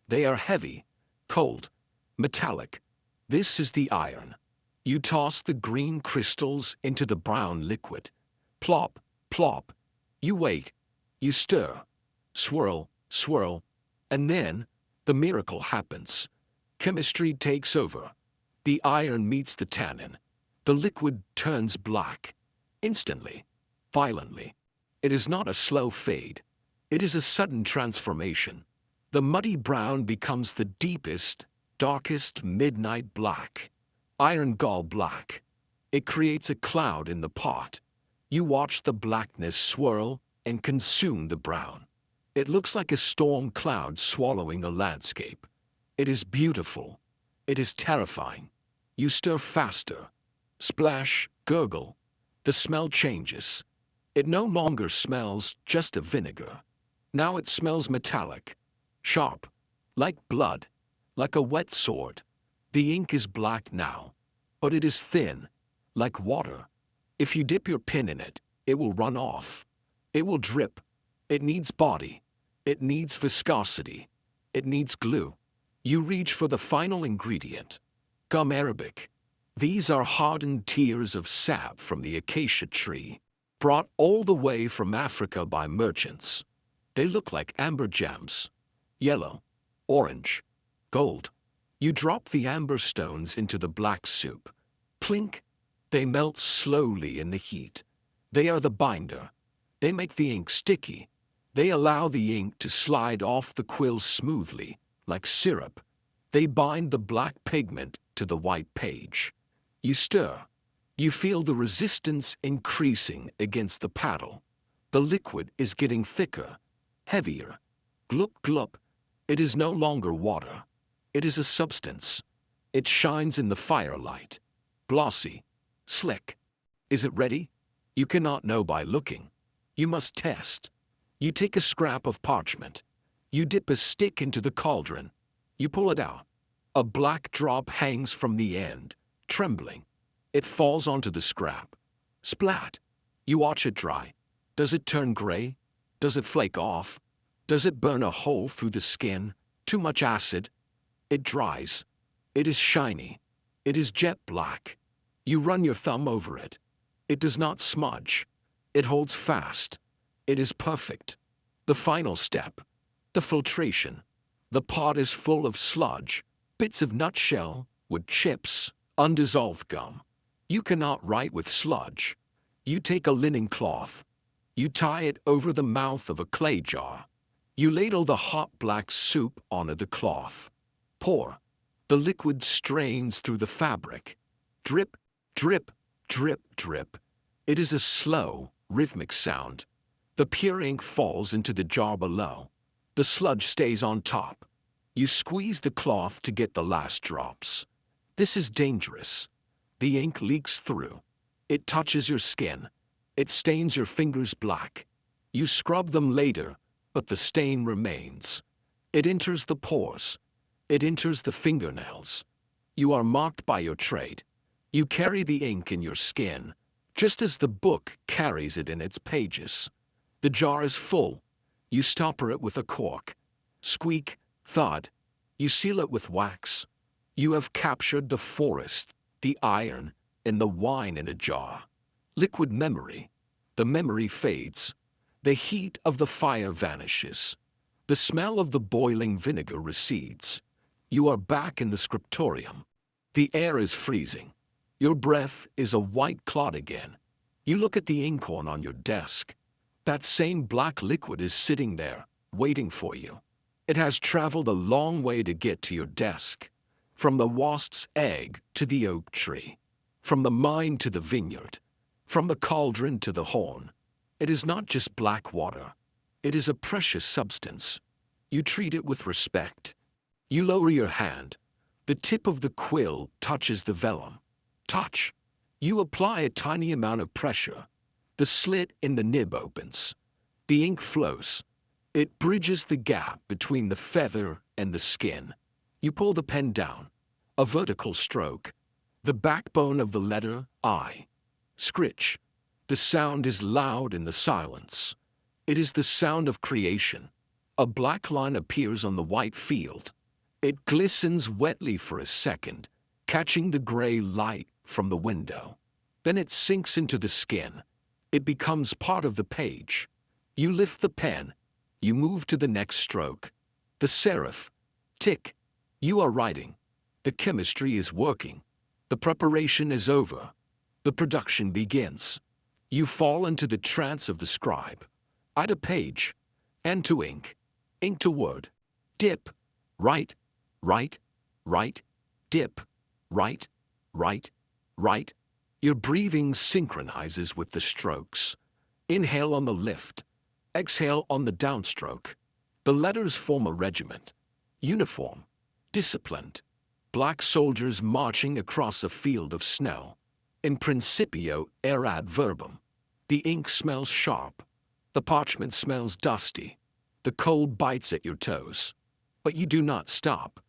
They are heavy, cold, metallic. This is the iron. You toss the green crystals into the brown liquid. Plop, plop. You wait. You stir. Swirl, swirl. And then, the miracle happens. Chemistry takes over. The iron meets the tannin. The liquid turns black. Instantly. Violently. It is not a slow fade. It is a sudden transformation. The muddy brown becomes the deepest, darkest midnight black, iron gall black. It creates a cloud in the pot. You watch the blackness swirl and consume the brown. It looks like a storm cloud swallowing a landscape. It is beautiful. It is terrifying. You stir faster. Splash, gurgle. The smell changes. It no longer smells just of vinegar. Now it smells metallic, sharp, like blood, like a wet sword. The ink is black now, but it is thin, like water. If you dip your pen in it, it will run off. It will drip. It needs body. It needs viscosity. It needs glue. You reach for the final ingredient, gum arabic. These are hardened tears of sap from the acacia tree, brought all the way from Africa by merchants. They look like amber gems, yellow, orange, gold. You drop the amber stones into the black soup. Plink! They melt slowly in the heat. They are the binder. They make the ink sticky. They allow the ink to slide off the quill smoothly, like syrup. They bind the black pigment to the white page. You stir. You feel the resistance increasing against the paddle. The liquid is getting thicker, heavier. Glup, glup. It is no longer water. It is a substance. It shines in the firelight. Glossy. Slick. Is it ready? You cannot know by looking. You must test. You take a scrap of parchment. You dip a stick into the cauldron. You pull it out. A black drop hangs from the end, trembling. It falls onto the scrap. Splat. You watch it dry. Does it turn gray? Does it flake off? Does it burn a hole through the skin? Too much acid? It dries. It is shiny. It is jet black. You run your thumb over it. It does not smudge. It holds fast. It is perfect. The final step. The filtration. The pot is full of sludge, bits of nutshell, wood chips, undissolved gum. You cannot write with sludge. You take a linen cloth. You tie it over the mouth of a clay jar. You ladle the hot black soup onto the cloth. Pour. The liquid strains through the fabric. Drip, drip, drip, drip. It is a slow, rhythmic sound. The pure ink falls into the jar below. The sludge stays on top. You squeeze the cloth to get the last drops. This is dangerous. The ink leaks through. It touches your skin. It stains your fingers black. You scrub them later, but the stain remains. It enters the pores. It enters the fingernails. You are marked by your trade. You carry the ink in your skin, just as the book carries it in its pages. The jar is full. You stopper it with a cork. Squeak, thud. You seal it with wax. You have captured the forest, the iron, and the wine in a jar. Liquid memory. The memory fades. The heat of the fire vanishes. The smell of the boiling vinegar recedes. You are back in the scriptorium. The air is freezing. Your breath is a white clot again. You look at the inkhorn on your desk. That same black liquid is sitting there, waiting for you. It has traveled a long way to get to your desk. From the wasp's egg to the oak tree. From the mine to the vineyard. From the cauldron to the horn. It is not just black water. It is a precious substance. You treat it with respect. You lower your hand. The tip of the quill touches the vellum. Touch. You apply a tiny amount of pressure. The slit in the nib opens. The ink flows. It bridges the gap between the feather and the skin. You pull the pen down. A vertical stroke. The backbone of the letter I. Scritch. The sound is loud in the silence. It is the sound of creation. A black line appears on the white field. It glistens wetly for a second, catching the gray light from the window. Then it sinks into the skin. It becomes part of the page. You lift the pen. You move to the next stroke. The serif. Tick. You are writing. The chemistry is working. The preparation is over. The production begins. You fall into the trance of the scribe. At a page. Pen to ink. Ink to word. Dip. Right. Right. Right. Dip. Right. Right. Right. Your breathing synchronizes with the strokes. Inhale on the lift. Exhale on the downstroke. The letters form a regiment. Uniform. Disciplined. Black soldiers marching across a field of snow. In principio erat verbum. The ink smells sharp. The parchment smells dusty. The cold bites at your toes. But you do not stop.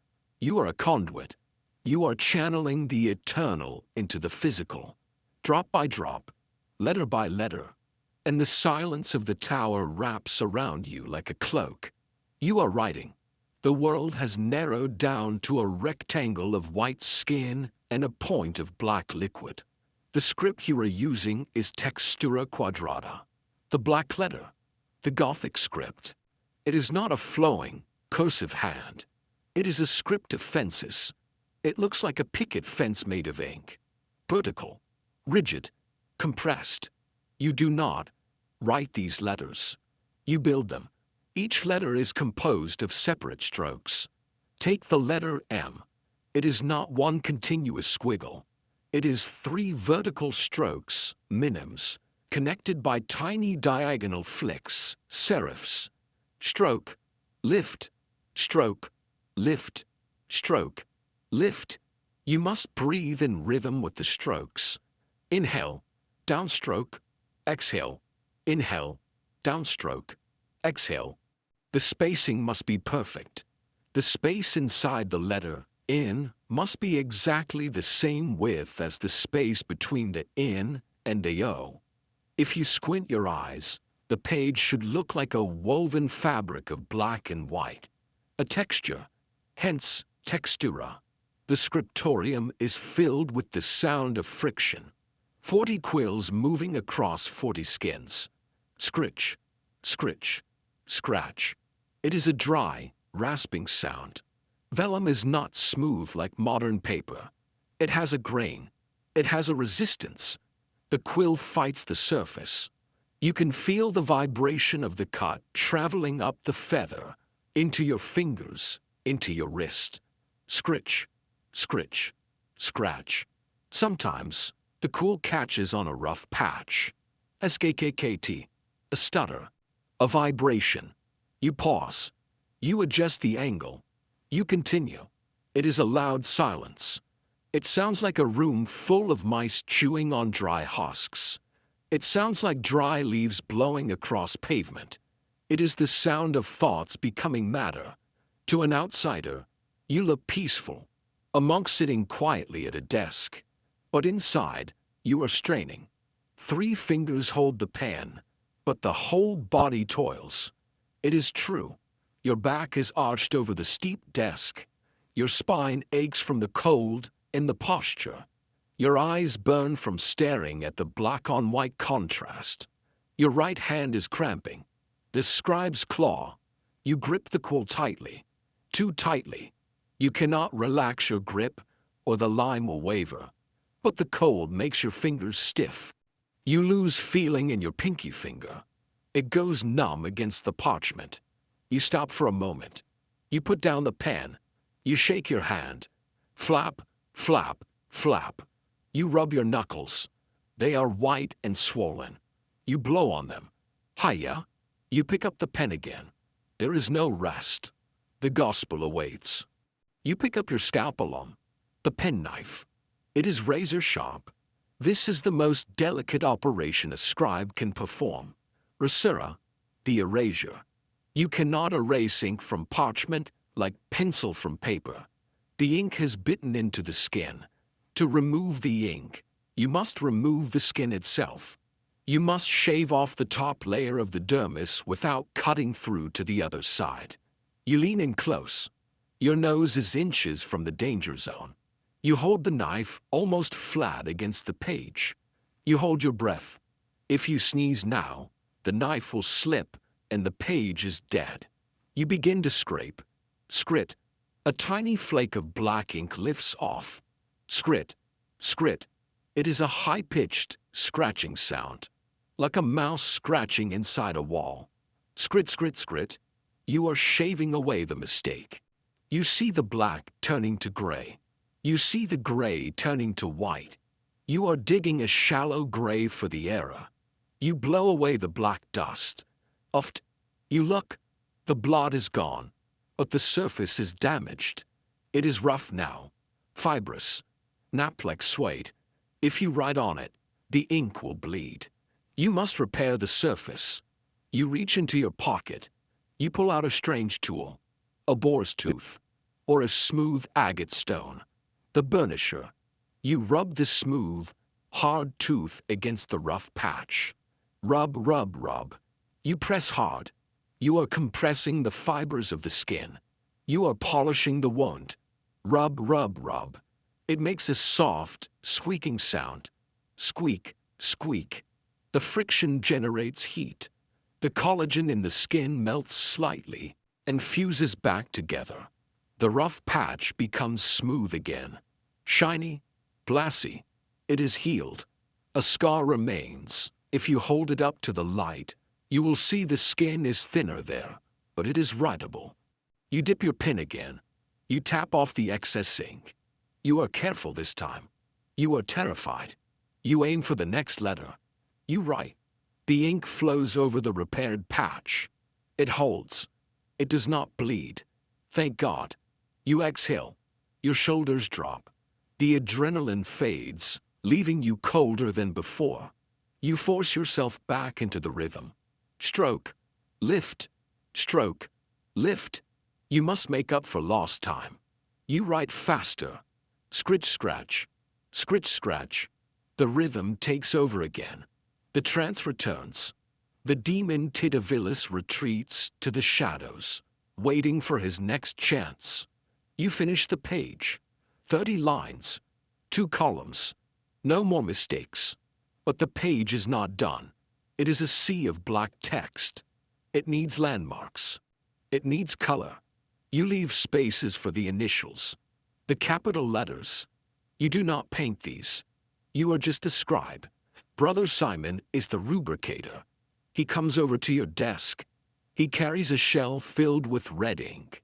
You are a conduit. You are channeling the eternal into the physical. Drop by drop, letter by letter. And the silence of the tower wraps around you like a cloak. You are writing. The world has narrowed down to a rectangle of white skin and a point of black liquid. The script you are using is textura quadrata, the black letter, the Gothic script. It is not a flowing, cursive hand. It is a script of fences. It looks like a picket fence made of ink. Vertical, rigid, compressed. You do not write these letters. You build them. Each letter is composed of separate strokes. Take the letter M. It is not one continuous squiggle. It is 3 vertical strokes, minims, connected by tiny diagonal flicks, serifs. Stroke, lift, stroke, lift, stroke, lift. You must breathe in rhythm with the strokes. Inhale, downstroke, exhale, inhale, downstroke, exhale. The spacing must be perfect. The space inside the letter in must be exactly the same width as the space between the in and the o. If you squint your eyes, the page should look like a woven fabric of black and white. A texture, hence textura. The scriptorium is filled with the sound of friction. 40 quills moving across 40 skins. Scritch, scritch, scratch. It is a dry, rasping sound. Vellum is not smooth like modern paper. It has a grain. It has a resistance. The quill fights the surface. You can feel the vibration of the cut traveling up the feather, into your fingers, into your wrist. Scritch, scritch, scratch. Sometimes, the quill catches on a rough patch. SKKKT, a stutter, a vibration. You pause. You adjust the angle. You continue. It is a loud silence. It sounds like a room full of mice chewing on dry husks. It sounds like dry leaves blowing across pavement. It is the sound of thoughts becoming matter. To an outsider, you look peaceful, a monk sitting quietly at a desk. But inside, you are straining. 3 fingers hold the pen, but the whole body toils. It is true. Your back is arched over the steep desk. Your spine aches from the cold and the posture. Your eyes burn from staring at the black-on-white contrast. Your right hand is cramping. The scribe's claw. You grip the quill tightly, too tightly. You cannot relax your grip, or the line will waver. But the cold makes your fingers stiff. You lose feeling in your pinky finger. It goes numb against the parchment. You stop for a moment. You put down the pen. You shake your hand. Flap, flap, flap. You rub your knuckles. They are white and swollen. You blow on them. Hiya. You pick up the pen again. There is no rest. The gospel awaits. You pick up your scalpel, the penknife. It is razor sharp. This is the most delicate operation a scribe can perform. Rasura, the erasure. You cannot erase ink from parchment like pencil from paper. The ink has bitten into the skin. To remove the ink, you must remove the skin itself. You must shave off the top layer of the dermis without cutting through to the other side. You lean in close. Your nose is inches from the danger zone. You hold the knife almost flat against the page. You hold your breath. If you sneeze now, the knife will slip and the page is dead. You begin to scrape. Scrit. A tiny flake of black ink lifts off. Scrit. Scrit. It is a high-pitched, scratching sound, like a mouse scratching inside a wall. Scrit, scrit, scrit. You are shaving away the mistake. You see the black turning to gray. You see the gray turning to white. You are digging a shallow grave for the error. You blow away the black dust. Oft, you look, the blood is gone, but the surface is damaged. It is rough now, fibrous, nap-like suede. If you write on it, the ink will bleed. You must repair the surface. You reach into your pocket. You pull out a strange tool, a boar's tooth, or a smooth agate stone. The burnisher. You rub the smooth, hard tooth against the rough patch. Rub, rub, rub. You press hard. You are compressing the fibers of the skin. You are polishing the wound. Rub, rub, rub. It makes a soft, squeaking sound. Squeak, squeak. The friction generates heat. The collagen in the skin melts slightly and fuses back together. The rough patch becomes smooth again. Shiny, glassy. It is healed. A scar remains. If you hold it up to the light, you will see the skin is thinner there, but it is writable. You dip your pen again. You tap off the excess ink. You are careful this time. You are terrified. You aim for the next letter. You write. The ink flows over the repaired patch. It holds. It does not bleed. Thank God. You exhale. Your shoulders drop. The adrenaline fades, leaving you colder than before. You force yourself back into the rhythm. Stroke. Lift. Stroke. Lift. You must make up for lost time. You write faster. Scritch, scratch. Scritch, scratch. The rhythm takes over again. The trance returns. The demon Titavilis retreats to the shadows, waiting for his next chance. You finish the page. 30 lines. 2 columns. No more mistakes. But the page is not done. It is a sea of black text. It needs landmarks. It needs color. You leave spaces for the initials, the capital letters. You do not paint these. You are just a scribe. Brother Simon is the rubricator. He comes over to your desk. He carries a shell filled with red ink.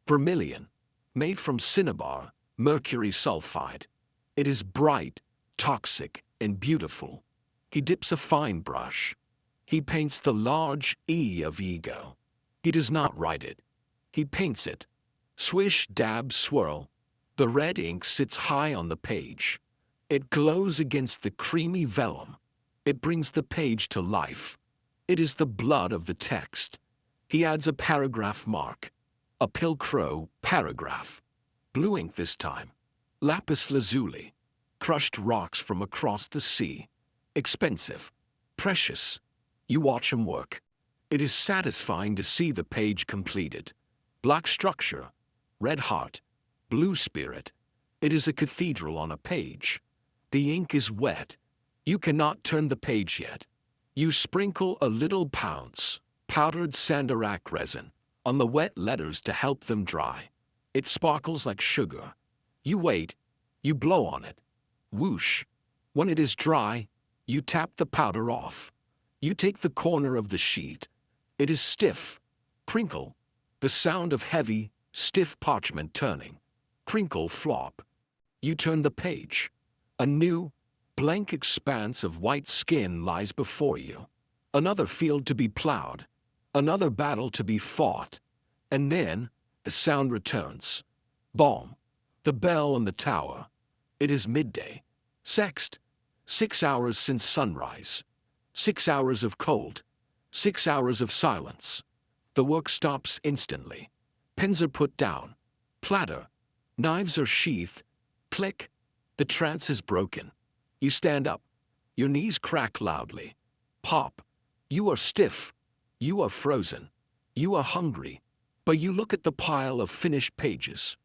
Vermilion, made from cinnabar, mercury sulfide. It is bright, toxic, and beautiful. He dips a fine brush. He paints the large E of ego. He does not write it. He paints it. Swish, dab, swirl. The red ink sits high on the page. It glows against the creamy vellum. It brings the page to life. It is the blood of the text. He adds a paragraph mark. A Pilcrow paragraph. Blue ink this time. Lapis lazuli. Crushed rocks from across the sea. Expensive. Precious. You watch him work. It is satisfying to see the page completed. Black structure. Red heart. Blue spirit. It is a cathedral on a page. The ink is wet. You cannot turn the page yet. You sprinkle a little pounce, powdered sandarac resin, on the wet letters to help them dry. It sparkles like sugar. You wait. You blow on it. Whoosh. When it is dry, you tap the powder off. You take the corner of the sheet. It is stiff. Crinkle. The sound of heavy, stiff parchment turning. Crinkle, flop. You turn the page. A new, blank expanse of white skin lies before you. Another field to be plowed. Another battle to be fought. And then, the sound returns. Balm. The bell in the tower. It is midday. Sext. 6 hours since sunrise. 6 hours of cold. 6 hours of silence. The work stops instantly. Pens are put down. Clatter. Knives are sheathed. Click. The trance is broken. You stand up. Your knees crack loudly. Pop. You are stiff. You are frozen. You are hungry. But you look at the pile of finished pages.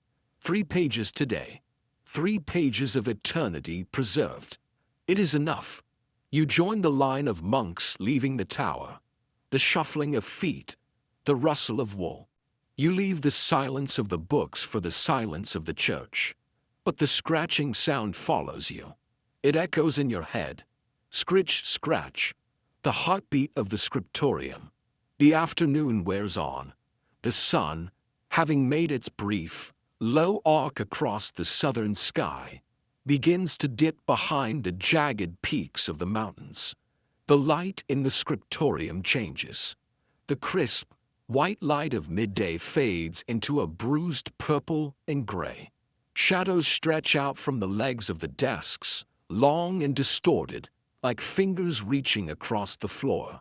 3 pages today. 3 pages of eternity preserved. It is enough. You join the line of monks leaving the tower. The shuffling of feet. The rustle of wool. You leave the silence of the books for the silence of the church. But the scratching sound follows you. It echoes in your head. Scritch, scratch. The heartbeat of the scriptorium. The afternoon wears on. The sun, having made its brief, low arc across the southern sky, begins to dip behind the jagged peaks of the mountains. The light in the scriptorium changes. The crisp, white light of midday fades into a bruised purple and gray. Shadows stretch out from the legs of the desks, long and distorted, like fingers reaching across the floor.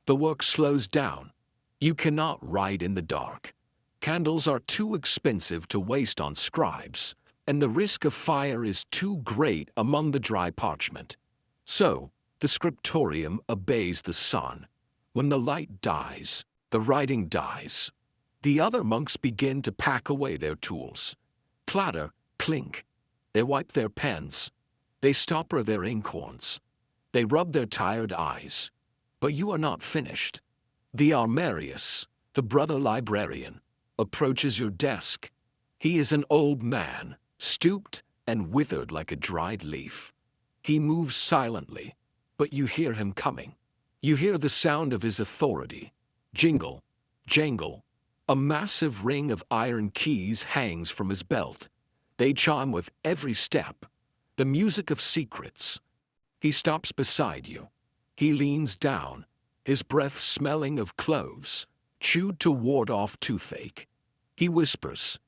The work slows down. You cannot write in the dark. Candles are too expensive to waste on scribes, and the risk of fire is too great among the dry parchment. So, the scriptorium obeys the sun. When the light dies, the writing dies. The other monks begin to pack away their tools. Clatter, clink. They wipe their pens. They stopper their inkhorns. They rub their tired eyes. But you are not finished. The armarius, the brother librarian, approaches your desk. He is an old man, stooped and withered like a dried leaf. He moves silently, but you hear him coming. You hear the sound of his authority. Jingle, jangle. A massive ring of iron keys hangs from his belt. They chime with every step. The music of secrets. He stops beside you. He leans down, his breath smelling of cloves, chewed to ward off toothache. He whispers,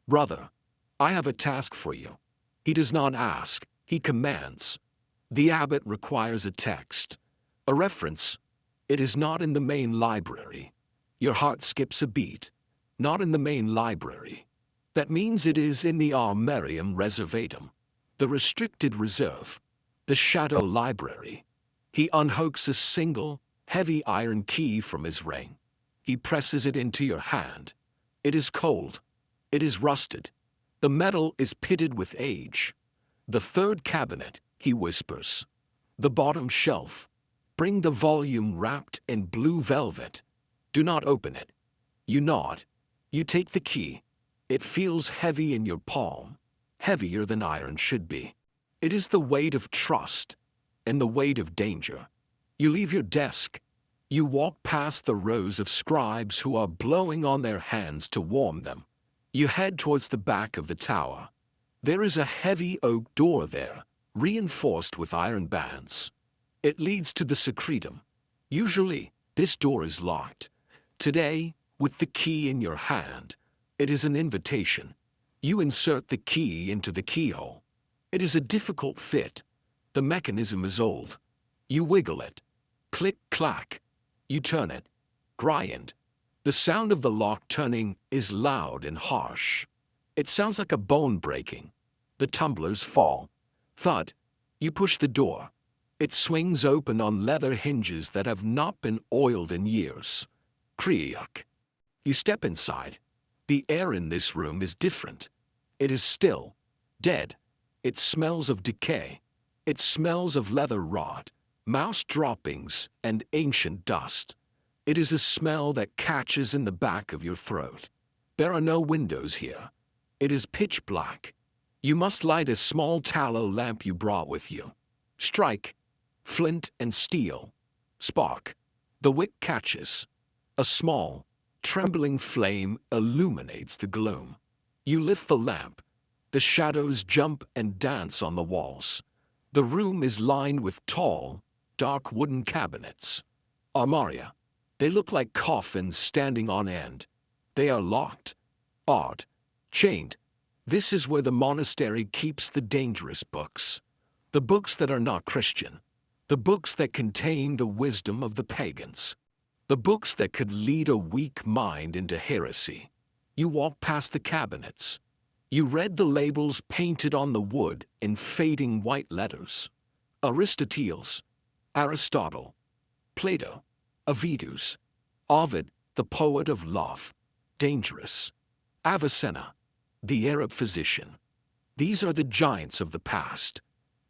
"Brother, I have a task for you." He does not ask, he commands. The abbot requires a text, a reference. It is not in the main library. Your heart skips a beat. Not in the main library. That means it is in the armarium reservatum, the restricted reserve, the shadow library. He unhooks a single, heavy iron key from his ring. He presses it into your hand. It is cold. It is rusted. The metal is pitted with age. The third cabinet, he whispers. The bottom shelf. Bring the volume wrapped in blue velvet. Do not open it. You nod. You take the key. It feels heavy in your palm, heavier than iron should be. It is the weight of trust and the weight of danger. You leave your desk. You walk past the rows of scribes who are blowing on their hands to warm them. You head towards the back of the tower. There is a heavy oak door there, reinforced with iron bands. It leads to the secretum. Usually, this door is locked. Today, with the key in your hand, it is an invitation. You insert the key into the keyhole. It is a difficult fit. The mechanism is old. You wiggle it. Click, clack. You turn it. Grind. The sound of the lock turning is loud and harsh. It sounds like a bone breaking. The tumblers fall. Thud. You push the door. It swings open on leather hinges that have not been oiled in years. Creak. You step inside. The air in this room is different. It is still, dead. It smells of decay. It smells of leather rot, mouse droppings, and ancient dust. It is a smell that catches in the back of your throat. There are no windows here. It is pitch black. You must light a small tallow lamp you brought with you. Strike. Flint and steel. Spark. The wick catches. A small, trembling flame illuminates the gloom. You lift the lamp. The shadows jump and dance on the walls. The room is lined with tall, dark wooden cabinets. Armaria. They look like coffins standing on end. They are locked, odd, chained. This is where the monastery keeps the dangerous books. The books that are not Christian. The books that contain the wisdom of the pagans. The books that could lead a weak mind into heresy. You walk past the cabinets. You read the labels painted on the wood in fading white letters. Aristoteles, Aristotle, Plato, Avitus, Ovid, the poet of love, dangerous, Avicenna, the Arab physician. These are the giants of the past.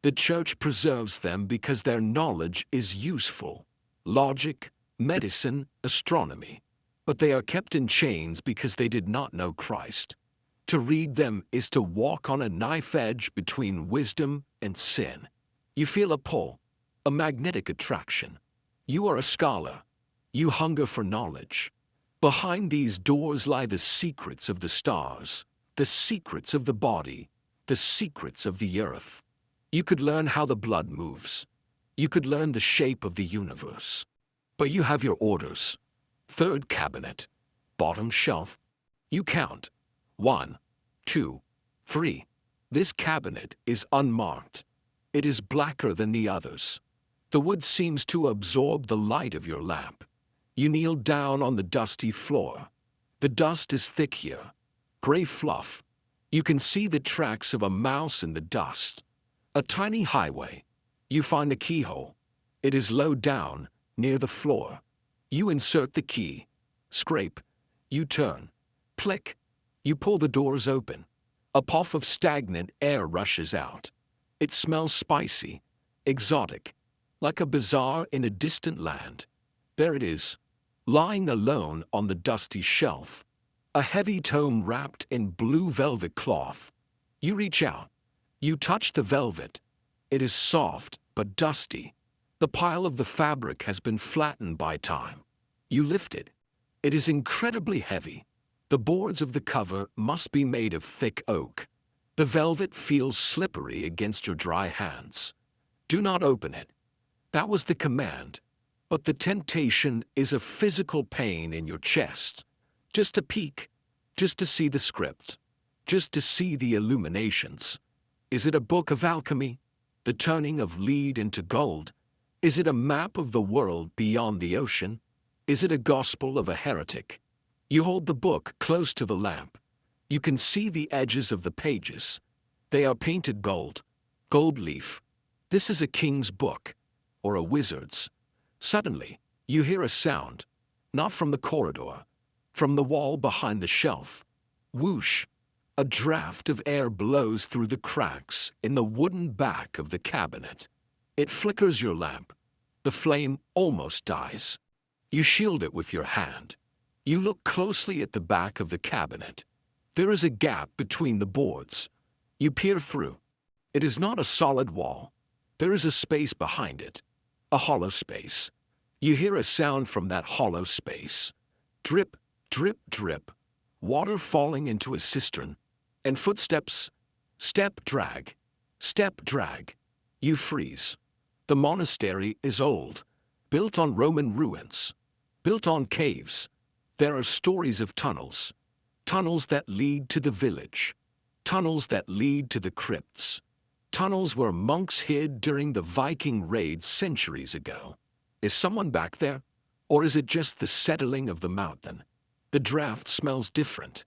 The church preserves them because their knowledge is useful. Logic, medicine, astronomy. But they are kept in chains because they did not know Christ. To read them is to walk on a knife edge between wisdom and sin. You feel a pull, a magnetic attraction. You are a scholar. You hunger for knowledge. Behind these doors lie the secrets of the stars, the secrets of the body, the secrets of the earth. You could learn how the blood moves. You could learn the shape of the universe. But you have your orders. Third cabinet, bottom shelf. You count. 1, 2, 3. This cabinet is unmarked. It is blacker than the others. The wood seems to absorb the light of your lamp. You kneel down on the dusty floor. The dust is thick here, gray fluff. You can see the tracks of a mouse in the dust. A tiny highway. You find a keyhole. It is low down, near the floor. You insert the key. Scrape. You turn. Click. You pull the doors open. A puff of stagnant air rushes out. It smells spicy, exotic, like a bazaar in a distant land. There it is, lying alone on the dusty shelf. A heavy tome wrapped in blue velvet cloth. You reach out. You touch the velvet. It is soft but dusty. The pile of the fabric has been flattened by time. You lift it. It is incredibly heavy. The boards of the cover must be made of thick oak. The velvet feels slippery against your dry hands. Do not open it. That was the command. But the temptation is a physical pain in your chest. Just a peek. Just to see the script. Just to see the illuminations. Is it a book of alchemy? The turning of lead into gold? Is it a map of the world beyond the ocean? Is it a gospel of a heretic? You hold the book close to the lamp. You can see the edges of the pages. They are painted gold. Gold leaf. This is a king's book. Or a wizard's. Suddenly, you hear a sound. Not from the corridor. From the wall behind the shelf. Whoosh. A draft of air blows through the cracks in the wooden back of the cabinet. It flickers your lamp. The flame almost dies. You shield it with your hand. You look closely at the back of the cabinet. There is a gap between the boards. You peer through. It is not a solid wall. There is a space behind it. A hollow space. You hear a sound from that hollow space. Drip, drip, drip. Water falling into a cistern. And footsteps. Step, drag. Step, drag. You freeze. The monastery is old. Built on Roman ruins. Built on caves. There are stories of tunnels. Tunnels that lead to the village. Tunnels that lead to the crypts. Tunnels where monks hid during the Viking raids centuries ago. Is someone back there? Or is it just the settling of the mountain? The draft smells different.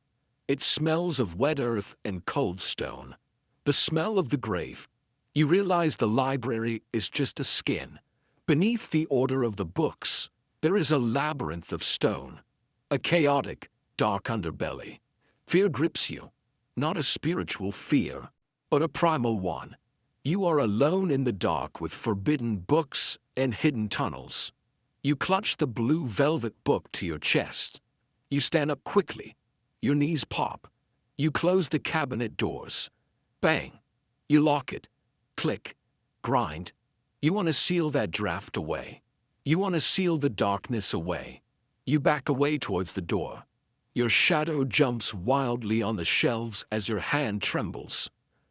It smells of wet earth and cold stone. The smell of the grave. You realize the library is just a skin. Beneath the order of the books, there is a labyrinth of stone. A chaotic, dark underbelly. Fear grips you. Not a spiritual fear, but a primal one. You are alone in the dark with forbidden books and hidden tunnels. You clutch the blue velvet book to your chest. You stand up quickly. Your knees pop. You close the cabinet doors. Bang. You lock it. Click. Grind. You want to seal that draft away. You want to seal the darkness away. You back away towards the door. Your shadow jumps wildly on the shelves as your hand trembles.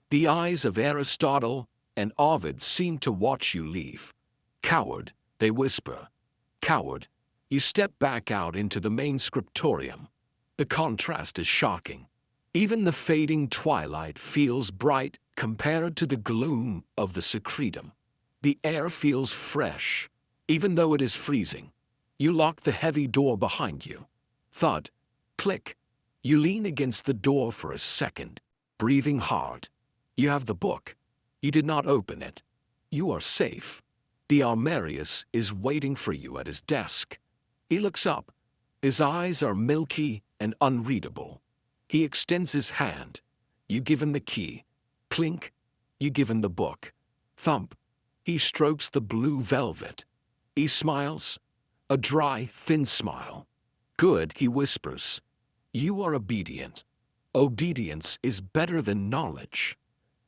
The eyes of Aristotle and Ovid seem to watch you leave. Coward, they whisper. Coward. You step back out into the main scriptorium. The contrast is shocking. Even the fading twilight feels bright compared to the gloom of the secretum. The air feels fresh, even though it is freezing. You lock the heavy door behind you. Thud. Click. You lean against the door for a second, breathing hard. You have the book. You did not open it. You are safe. The Armarius is waiting for you at his desk. He looks up. His eyes are milky and unreadable. He extends his hand. You give him the key. Clink. You give him the book. Thump. He strokes the blue velvet. He smiles. A dry, thin smile. Good, he whispers. You are obedient. Obedience is better than knowledge.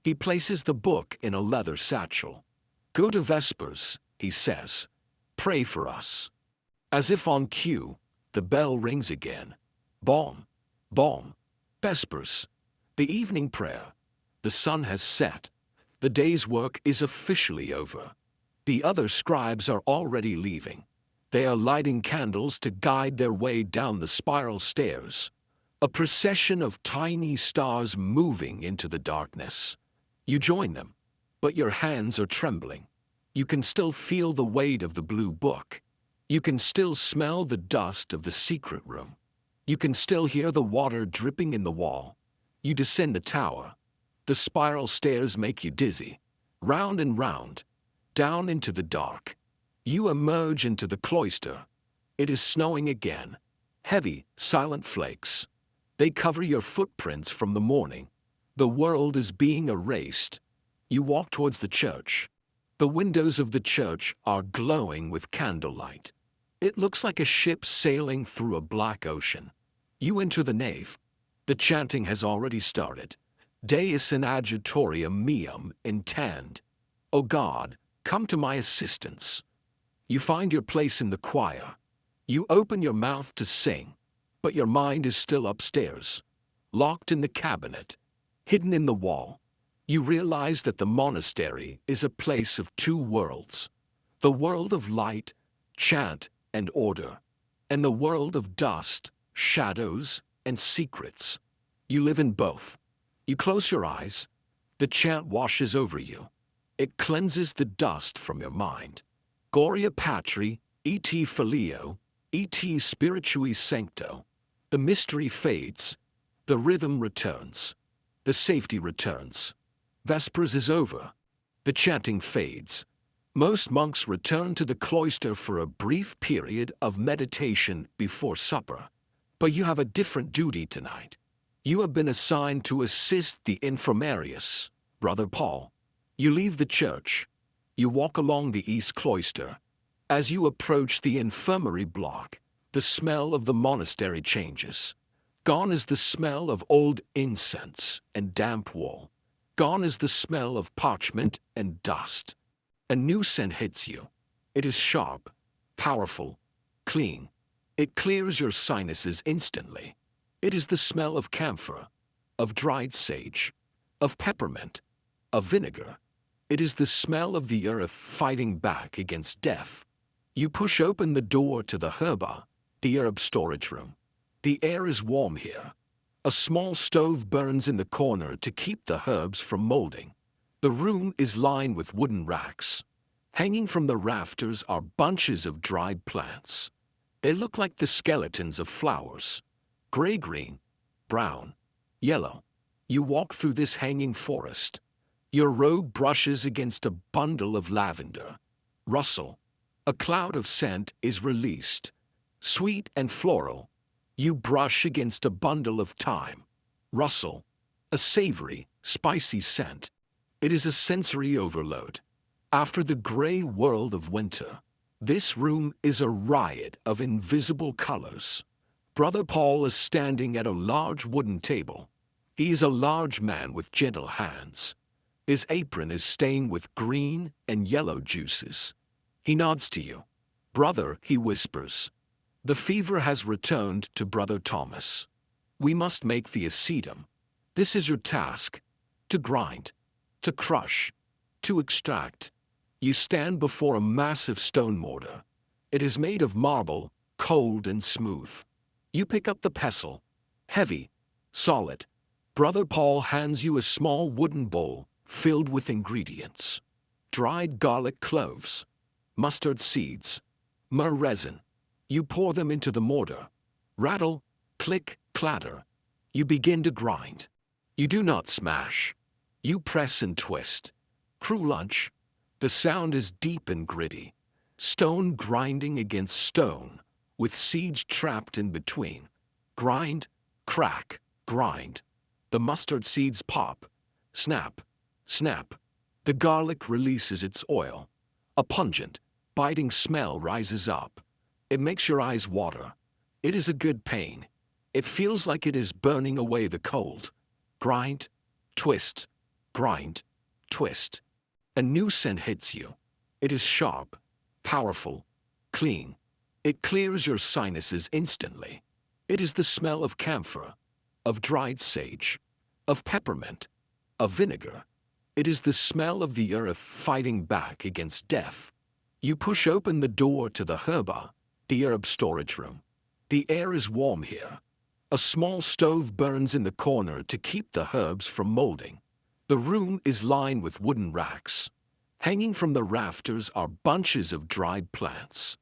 He places the book in a leather satchel. Go to Vespers, he says. Pray for us. As if on cue, the bell rings again. Bom, bom, vespers. The evening prayer. The sun has set. The day's work is officially over. The other scribes are already leaving. They are lighting candles to guide their way down the spiral stairs. A procession of tiny stars moving into the darkness. You join them, but your hands are trembling. You can still feel the weight of the blue book. You can still smell the dust of the secret room. You can still hear the water dripping in the wall. You descend the tower. The spiral stairs make you dizzy. Round and round, down into the dark. You emerge into the cloister. It is snowing again. Heavy, silent flakes. They cover your footprints from the morning. The world is being erased. You walk towards the church. The windows of the church are glowing with candlelight. It looks like a ship sailing through a black ocean. You enter the nave. The chanting has already started. Deus in adjutorium meum intend. O God, come to my assistance. You find your place in the choir. You open your mouth to sing, but your mind is still upstairs, locked in the cabinet, hidden in the wall. You realize that the monastery is a place of two worlds. The world of light, chant, and order, and the world of dust, shadows, and secrets. You live in both. You close your eyes. The chant washes over you. It cleanses the dust from your mind. Gloria Patri, et Filio, et Spiritui Sancto. The mystery fades. The rhythm returns. The safety returns. Vespers is over. The chanting fades. Most monks return to the cloister for a brief period of meditation before supper. But you have a different duty tonight. You have been assigned to assist the infirmarius, Brother Paul. You leave the church. You walk along the east cloister. As you approach the infirmary block, the smell of the monastery changes. Gone is the smell of old incense and damp wool. Gone is the smell of parchment and dust. A new scent hits you. It is sharp, powerful, clean. It clears your sinuses instantly. It is the smell of camphor, of dried sage, of peppermint, of vinegar. It is the smell of the earth fighting back against death. You push open the door to the herba, the herb storage room. The air is warm here. A small stove burns in the corner to keep the herbs from molding. The room is lined with wooden racks. Hanging from the rafters are bunches of dried plants. They look like the skeletons of flowers. Gray-green, brown, yellow. You walk through this hanging forest. Your robe brushes against a bundle of lavender. Rustle. A cloud of scent is released. Sweet and floral. You brush against a bundle of thyme. Rustle. A savory, spicy scent. It is a sensory overload. After the gray world of winter, this room is a riot of invisible colors. Brother Paul is standing at a large wooden table. He is a large man with gentle hands. His apron is stained with green and yellow juices. He nods to you. Brother, he whispers. The fever has returned to Brother Thomas. We must make the acetum. This is your task. To grind. To crush, to extract. You stand before a massive stone mortar. It is made of marble, cold and smooth. You pick up the pestle. Heavy, solid. Brother Paul hands you a small wooden bowl filled with ingredients. Dried garlic cloves, mustard seeds, myrrh resin. You pour them into the mortar. Rattle, click, clatter. You begin to grind. You do not smash. You press and twist. Crew lunch. The sound is deep and gritty. Stone grinding against stone, with seeds trapped in between. Grind, crack, grind. The mustard seeds pop. Snap, snap. The garlic releases its oil. A pungent, biting smell rises up. It makes your eyes water. It is a good pain. It feels like it is burning away the cold. Grind, twist, grind, twist. A new scent hits you. It is sharp, powerful, clean. It clears your sinuses instantly. It is the smell of camphor, of dried sage, of peppermint, of vinegar. It is the smell of the earth fighting back against death. You push open the door to the herba, the herb storage room. The air is warm here. A small stove burns in the corner to keep the herbs from molding. The room is lined with wooden racks. Hanging from the rafters are bunches of dried plants.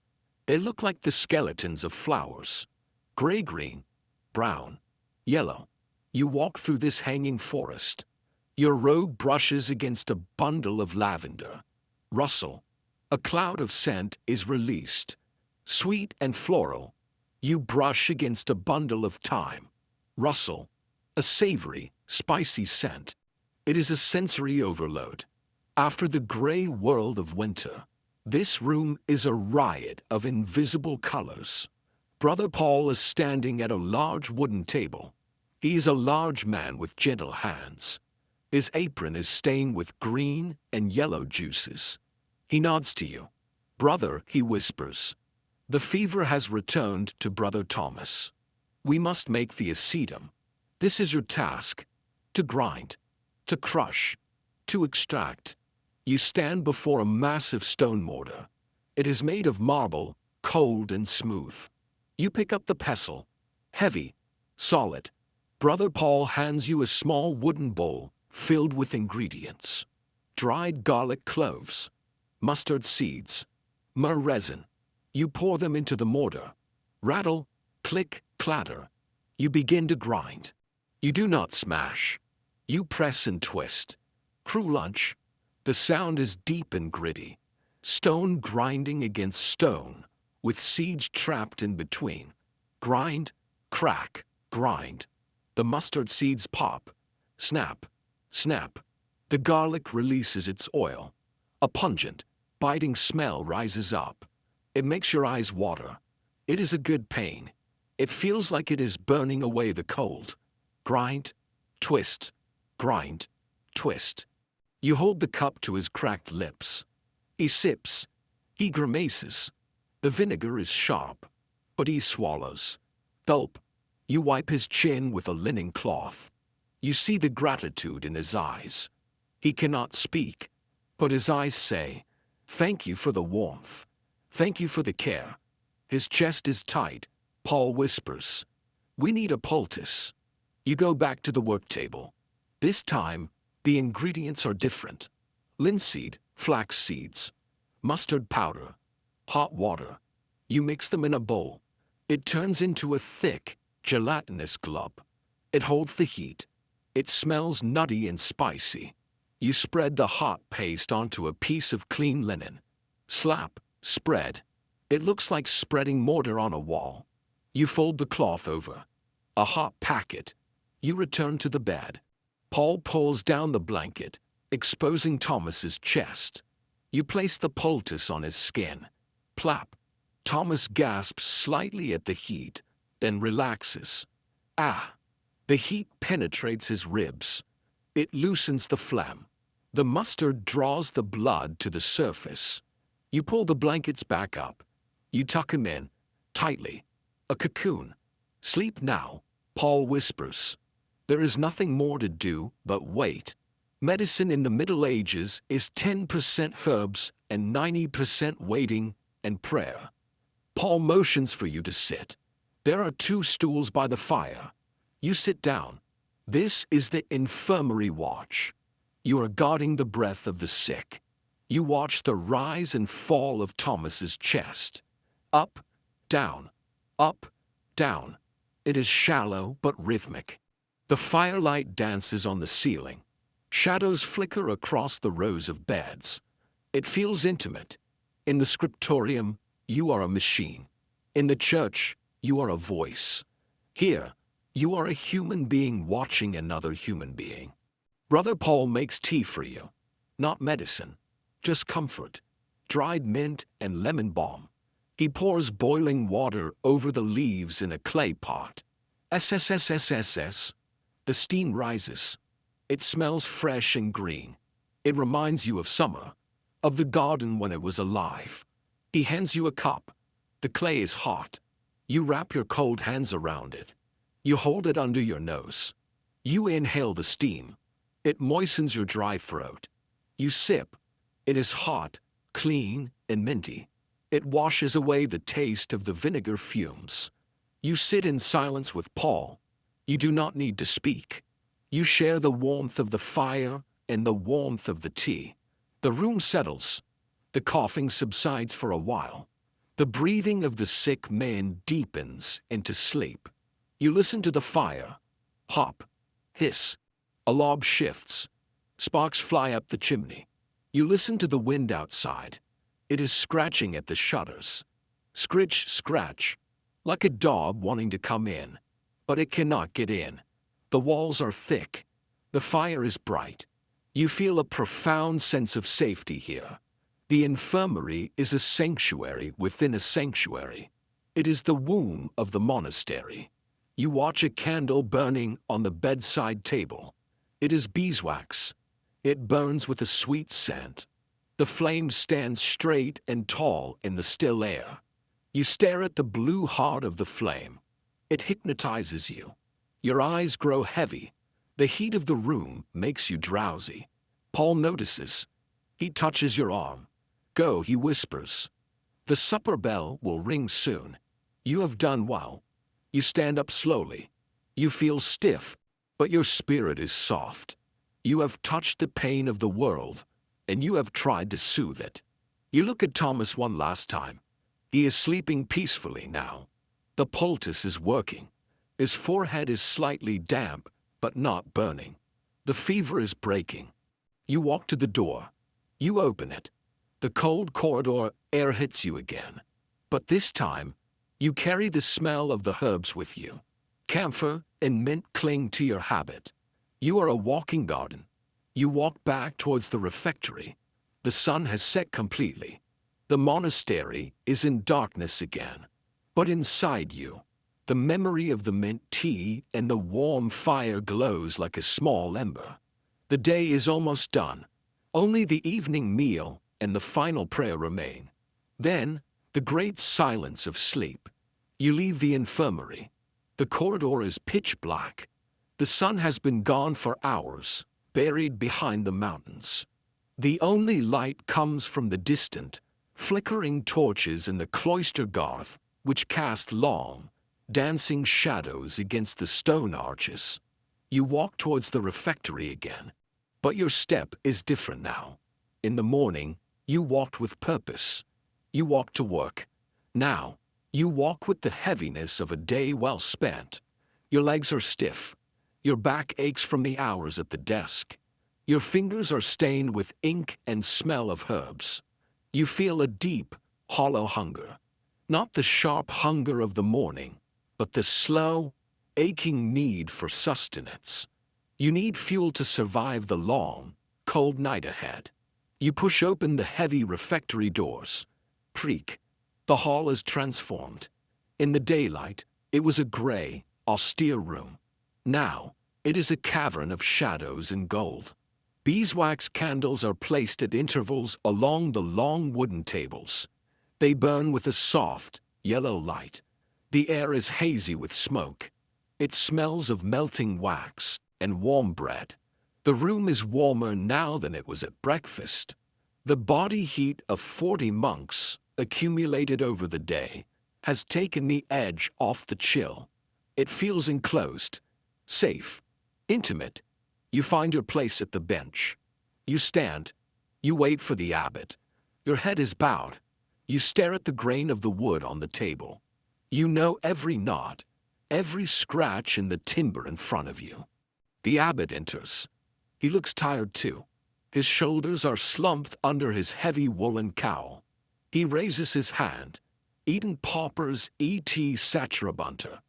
They look like the skeletons of flowers. Gray-green, brown, yellow. You walk through this hanging forest. Your robe brushes against a bundle of lavender. Rustle. A cloud of scent is released. Sweet and floral. You brush against a bundle of thyme. Rustle. A savory, spicy scent. It is a sensory overload. After the gray world of winter, this room is a riot of invisible colors. Brother Paul is standing at a large wooden table. He is a large man with gentle hands. His apron is stained with green and yellow juices. He nods to you. Brother, he whispers. The fever has returned to Brother Thomas. We must make the acetum. This is your task. To grind, to crush, to extract. You stand before a massive stone mortar. It is made of marble, cold and smooth. You pick up the pestle. Heavy, solid. Brother Paul hands you a small wooden bowl filled with ingredients. Dried garlic cloves, mustard seeds, myrrh resin. You pour them into the mortar. Rattle, click, clatter. You begin to grind. You do not smash. You press and twist. Crew lunch. The sound is deep and gritty. Stone grinding against stone, with seeds trapped in between. Grind, crack, grind. The mustard seeds pop. Snap, snap. The garlic releases its oil. A pungent, biting smell rises up. It makes your eyes water. It is a good pain. It feels like it is burning away the cold. Grind, twist, grind, twist. You hold the cup to his cracked lips. He sips. He grimaces. The vinegar is sharp, but he swallows. Gulp. You wipe his chin with a linen cloth. You see the gratitude in his eyes. He cannot speak, but his eyes say, "Thank you for the warmth. Thank you for the care." His chest is tight. Paul whispers, "We need a poultice." You go back to the work table. This time, the ingredients are different. Linseed, flax seeds, mustard powder, hot water. You mix them in a bowl. It turns into a thick, gelatinous glub. It holds the heat. It smells nutty and spicy. You spread the hot paste onto a piece of clean linen. Slap, spread. It looks like spreading mortar on a wall. You fold the cloth over. A hot packet. You return to the bed. Paul pulls down the blanket, exposing Thomas's chest. You place the poultice on his skin. Plap. Thomas gasps slightly at the heat, then relaxes. Ah! The heat penetrates his ribs. It loosens the phlegm. The mustard draws the blood to the surface. You pull the blankets back up. You tuck him in, tightly. A cocoon. Sleep now, Paul whispers. There is nothing more to do but wait. Medicine in the Middle Ages is 10% herbs and 90% waiting and prayer. Paul motions for you to sit. There are 2 stools by the fire. You sit down. This is the infirmary watch. You are guarding the breath of the sick. You watch the rise and fall of Thomas's chest. Up, down, up, down. It is shallow but rhythmic. The firelight dances on the ceiling. Shadows flicker across the rows of beds. It feels intimate. In the scriptorium, you are a machine. In the church, you are a voice. Here, you are a human being watching another human being. Brother Paul makes tea for you. Not medicine, just comfort. Dried mint and lemon balm. He pours boiling water over the leaves in a clay pot. SSSSSS. The steam rises. It smells fresh and green. It reminds you of summer, of the garden when it was alive. He hands you a cup. The clay is hot. You wrap your cold hands around it. You hold it under your nose. You inhale the steam. It moistens your dry throat. You sip. It is hot, clean, and minty. It washes away the taste of the vinegar fumes. You sit in silence with Paul. You do not need to speak. You share the warmth of the fire and the warmth of the tea. The room settles. The coughing subsides for a while. The breathing of the sick man deepens into sleep. You listen to the fire. Hop. Hiss. A lob shifts. Sparks fly up the chimney. You listen to the wind outside. It is scratching at the shutters. Scritch, scratch. Like a dog wanting to come in. But it cannot get in. The walls are thick. The fire is bright. You feel a profound sense of safety here. The infirmary is a sanctuary within a sanctuary. It is the womb of the monastery. You watch a candle burning on the bedside table. It is beeswax. It burns with a sweet scent. The flame stands straight and tall in the still air. You stare at the blue heart of the flame. It hypnotizes you. Your eyes grow heavy. The heat of the room makes you drowsy. Paul notices. He touches your arm. Go, he whispers. The supper bell will ring soon. You have done well. You stand up slowly. You feel stiff, but your spirit is soft. You have touched the pain of the world, and you have tried to soothe it. You look at Thomas one last time. He is sleeping peacefully now. The poultice is working. His forehead is slightly damp, but not burning. The fever is breaking. You walk to the door. You open it. The cold corridor air hits you again. But this time, you carry the smell of the herbs with you. Camphor and mint cling to your habit. You are a walking garden. You walk back towards the refectory. The sun has set completely. The monastery is in darkness again. But inside you, the memory of the mint tea and the warm fire glows like a small ember. The day is almost done. Only the evening meal and the final prayer remain. Then, the great silence of sleep. You leave the infirmary. The corridor is pitch black. The sun has been gone for hours, buried behind the mountains. The only light comes from the distant, flickering torches in the cloister garth, which cast long, dancing shadows against the stone arches. You walk towards the refectory again, but your step is different now. In the morning, you walked with purpose. You walked to work. Now, you walk with the heaviness of a day well spent. Your legs are stiff. Your back aches from the hours at the desk. Your fingers are stained with ink and smell of herbs. You feel a deep, hollow hunger. Not the sharp hunger of the morning, but the slow, aching need for sustenance. You need fuel to survive the long, cold night ahead. You push open the heavy refectory doors. Creak. The hall is transformed. In the daylight, it was a gray, austere room. Now, it is a cavern of shadows and gold. Beeswax candles are placed at intervals along the long wooden tables. They burn with a soft, yellow light. The air is hazy with smoke. It smells of melting wax and warm bread. The room is warmer now than it was at breakfast. The body heat of 40 monks, accumulated over the day, has taken the edge off the chill. It feels enclosed, safe, intimate. You find your place at the bench. You stand. You wait for the abbot. Your head is bowed. You stare at the grain of the wood on the table. You know every knot, every scratch in the timber in front of you. The abbot enters. He looks tired too. His shoulders are slumped under his heavy woolen cowl. He raises his hand. Eden paupers et sacerabunter.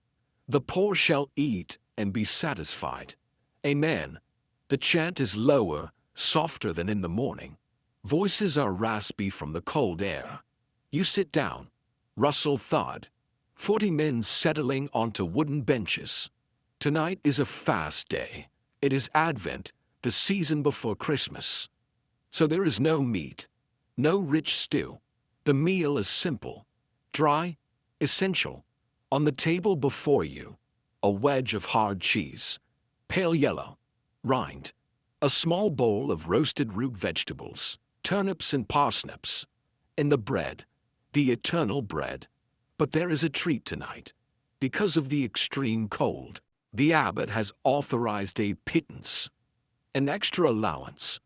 The poor shall eat and be satisfied. Amen. The chant is lower, softer than in the morning. Voices are raspy from the cold air. You sit down. Rustle thud. 40 men settling onto wooden benches. Tonight is a fast day. It is Advent, the season before Christmas. So there is no meat, no rich stew. The meal is simple, dry, Essential. On the table before you, a wedge of hard cheese, pale yellow, rind, a small bowl of roasted root vegetables, turnips and parsnips, and the bread, the eternal bread. But there is a treat tonight. Because of the extreme cold, the abbot has authorized a pittance, an extra allowance,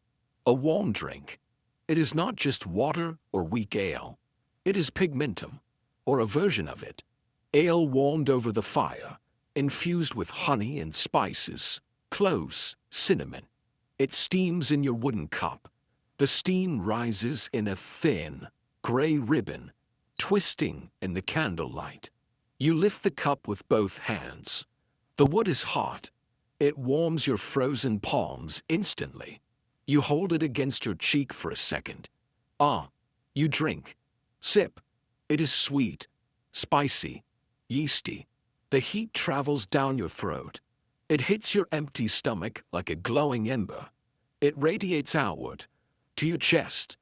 a warm drink. It is not just water or weak ale. It is pigmentum, or a version of it. Ale warmed over the fire, infused with honey and spices, cloves, cinnamon. It steams in your wooden cup. The steam rises in a thin, gray ribbon, twisting in the candlelight. You lift the cup with both hands. The wood is hot. It warms your frozen palms instantly. You hold it against your cheek for a second. You drink. Sip. It is sweet, spicy, yeasty. The heat travels down your throat. It hits your empty stomach like a glowing ember. It radiates outward, to your chest,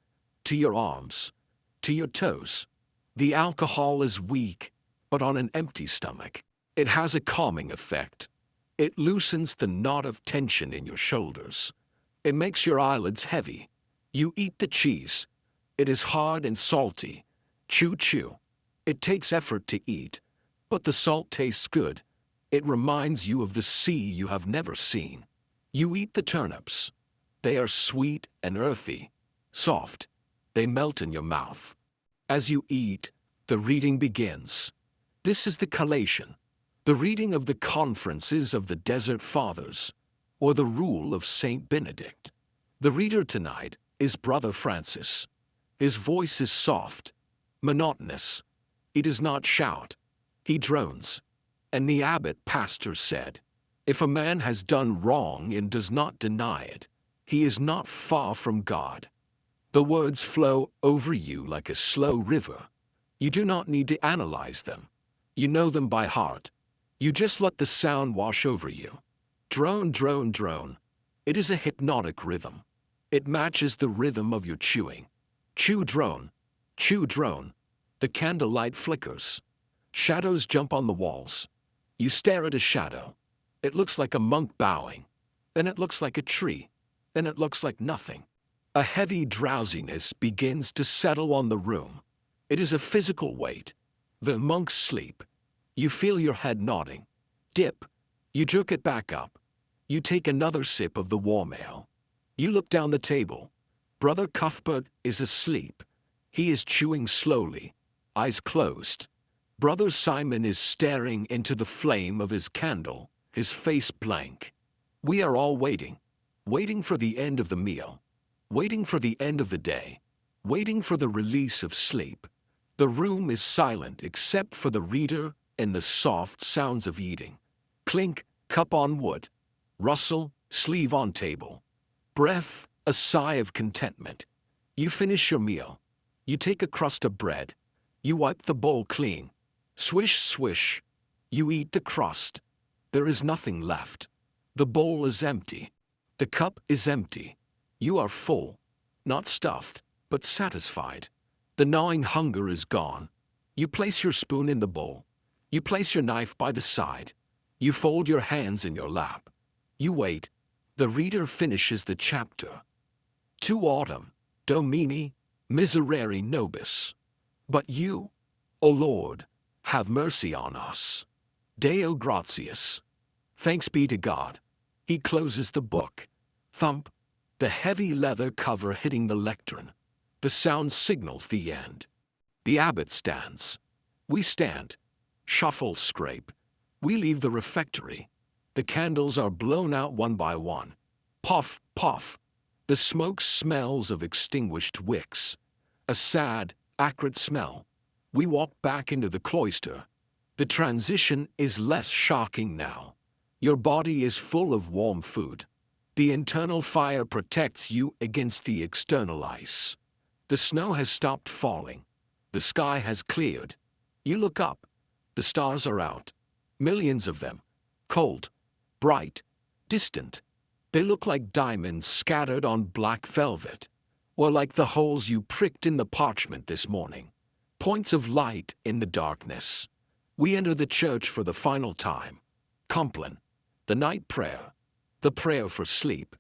to your arms, to your toes. The alcohol is weak, but on an empty stomach, it has a calming effect. It loosens the knot of tension in your shoulders. It makes your eyelids heavy. You eat the cheese. It is hard and salty. Chew, chew. It takes effort to eat, but the salt tastes good. It reminds you of the sea you have never seen. You eat the turnips. They are sweet and earthy, soft. They melt in your mouth. As you eat, the reading begins. This is the collation, the reading of the Conferences of the Desert Fathers, or the Rule of Saint Benedict. The reader tonight is Brother Francis. His voice is soft, monotonous. He does not shout. He drones. And the abbot pastor said, if a man has done wrong and does not deny it, he is not far from God. The words flow over you like a slow river. You do not need to analyze them. You know them by heart. You just let the sound wash over you. Drone, drone, drone. It is a hypnotic rhythm. It matches the rhythm of your chewing. Chew, drone. Chew, drone. The candlelight flickers. Shadows jump on the walls. You stare at a shadow. It looks like a monk bowing. Then it looks like a tree. Then it looks like nothing. A heavy drowsiness begins to settle on the room. It is a physical weight. The monks sleep. You feel your head nodding. Dip. You jerk it back up. You take another sip of the warm ale. You look down the table. Brother Cuthbert is asleep. He is chewing slowly, eyes closed. Brother Simon is staring into the flame of his candle, his face blank. We are all waiting. Waiting for the end of the meal. Waiting for the end of the day. Waiting for the release of sleep. The room is silent except for the reader and the soft sounds of eating. Clink, cup on wood. Rustle, sleeve on table. Breath, a sigh of contentment. You finish your meal. You take a crust of bread. You wipe the bowl clean. Swish, swish. You eat the crust. There is nothing left. The bowl is empty. The cup is empty. You are full. Not stuffed, but satisfied. The gnawing hunger is gone. You place your spoon in the bowl. You place your knife by the side. You fold your hands in your lap. You wait. The reader finishes the chapter. To autumn, Domini, miserere nobis. But you, O Lord, have mercy on us. Deo gratias. Thanks be to God. He closes the book. Thump. The heavy leather cover hitting the lectern. The sound signals the end. The abbot stands. We stand. Shuffle, scrape. We leave the refectory. The candles are blown out one by one. Puff, puff. The smoke smells of extinguished wicks. A sad, acrid smell. We walk back into the cloister. The transition is less shocking now. Your body is full of warm food. The internal fire protects you against the external ice. The snow has stopped falling. The sky has cleared. You look up. The stars are out. Millions of them. Cold, bright, distant. They look like diamonds scattered on black velvet, or like the holes you pricked in the parchment this morning. Points of light in the darkness. We enter the church for the final time. Compline, the night prayer, the prayer for sleep,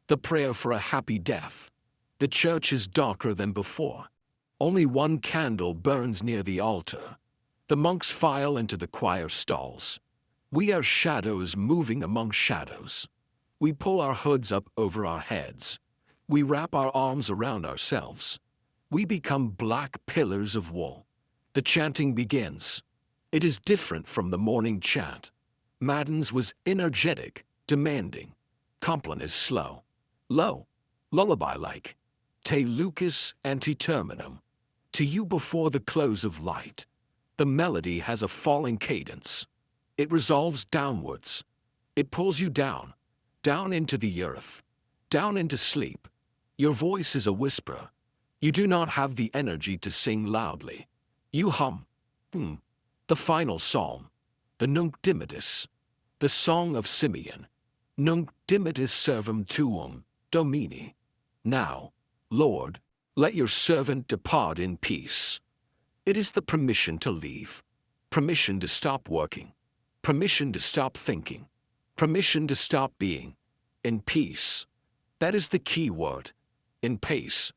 the prayer for a happy death. The church is darker than before. Only one candle burns near the altar. The monks file into the choir stalls. We are shadows moving among shadows. We pull our hoods up over our heads. We wrap our arms around ourselves. We become black pillars of wool. The chanting begins. It is different from the morning chant. Madden's was energetic, demanding. Compline is slow, low, lullaby-like. Te lucis ante terminum. To you before the close of light. The melody has a falling cadence. It resolves downwards. It pulls you down, down into the earth, down into sleep. Your voice is a whisper. You do not have the energy to sing loudly. You hum. The final psalm. The Nunc Dimittis. The Song of Simeon. Nunc Dimittis servum tuum, Domini. Now, Lord, let your servant depart in peace. It is the permission to leave. Permission to stop working. Permission to stop thinking. Permission to stop being. In peace. That is the key word. In pace.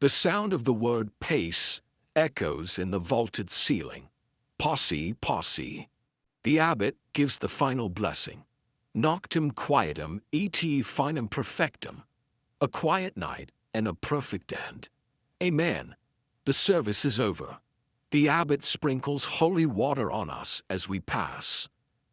The sound of the word pace echoes in the vaulted ceiling. Posse, posse. The abbot gives the final blessing. Noctem quietum et finem perfectum. A quiet night and a perfect end. Amen. The service is over. The abbot sprinkles holy water on us as we pass.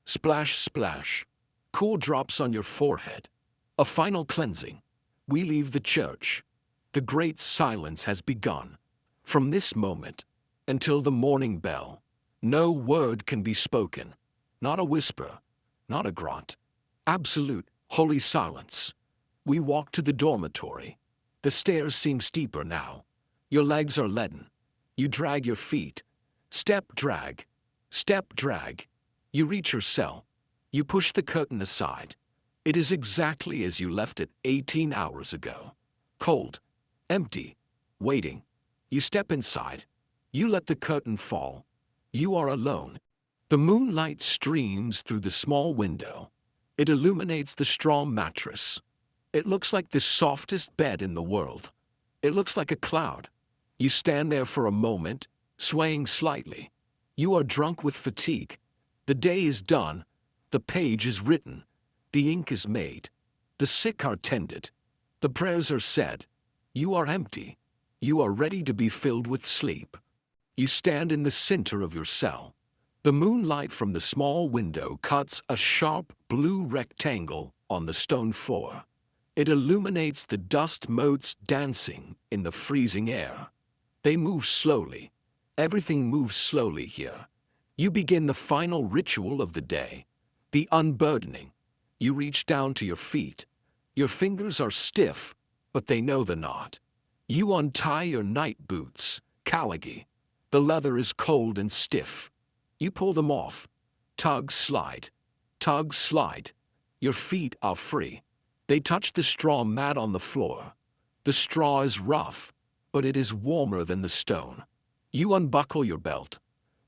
Splash, splash. Cool drops on your forehead. A final cleansing. We leave the church. The great silence has begun. From this moment until the morning bell, no word can be spoken. Not a whisper, not a grunt. Absolute, holy silence. We walk to the dormitory. The stairs seem steeper now. Your legs are leaden. You drag your feet. Step, drag. Step, drag. You reach your cell. You push the curtain aside. It is exactly as you left it 18 hours ago. Cold, empty, waiting. You step inside. You let the curtain fall. You are alone. The moonlight streams through the small window. It illuminates the straw mattress. It looks like the softest bed in the world. It looks like a cloud. You stand there for a moment, swaying slightly. You are drunk with fatigue. The day is done. The page is written. The ink is made. The sick are tended. The prayers are said. You are empty. You are ready to be filled with sleep. You stand in the center of your cell. The moonlight from the small window cuts a sharp blue rectangle on the stone floor. It illuminates the dust motes dancing in the freezing air. They move slowly. Everything moves slowly here. You begin the final ritual of the day, the unburdening. You reach down to your feet. Your fingers are stiff, but they know the knot. You untie your night boots, caligy. The leather is cold and stiff. You pull them off. Tug, slide. Tug, slide. Your feet are free. They touch the straw mat on the floor. The straw is rough, but it is warmer than the stone. You unbuckle your belt.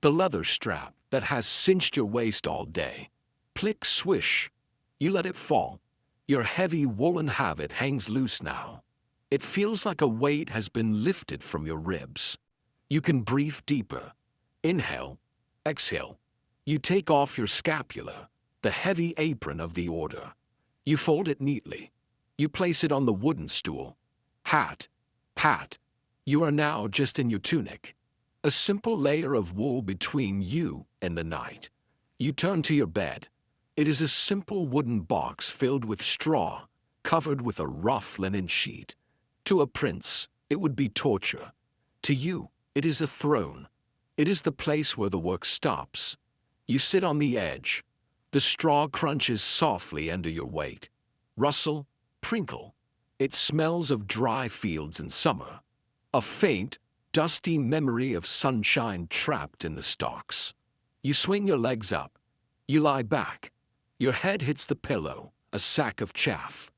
The leather strap that has cinched your waist all day. Plick, swish. You let it fall. Your heavy woolen habit hangs loose now. It feels like a weight has been lifted from your ribs. You can breathe deeper. Inhale, exhale. You take off your scapula, the heavy apron of the order. You fold it neatly. You place it on the wooden stool. Hat, hat. You are now just in your tunic. A simple layer of wool between you and the night. You turn to your bed. It is a simple wooden box filled with straw, covered with a rough linen sheet. To a prince, it would be torture. To you, it is a throne. It is the place where the work stops. You sit on the edge. The straw crunches softly under your weight. Rustle, prinkle. It smells of dry fields in summer. A faint, dusty memory of sunshine trapped in the stalks. You swing your legs up. You lie back. Your head hits the pillow, a sack of chaff.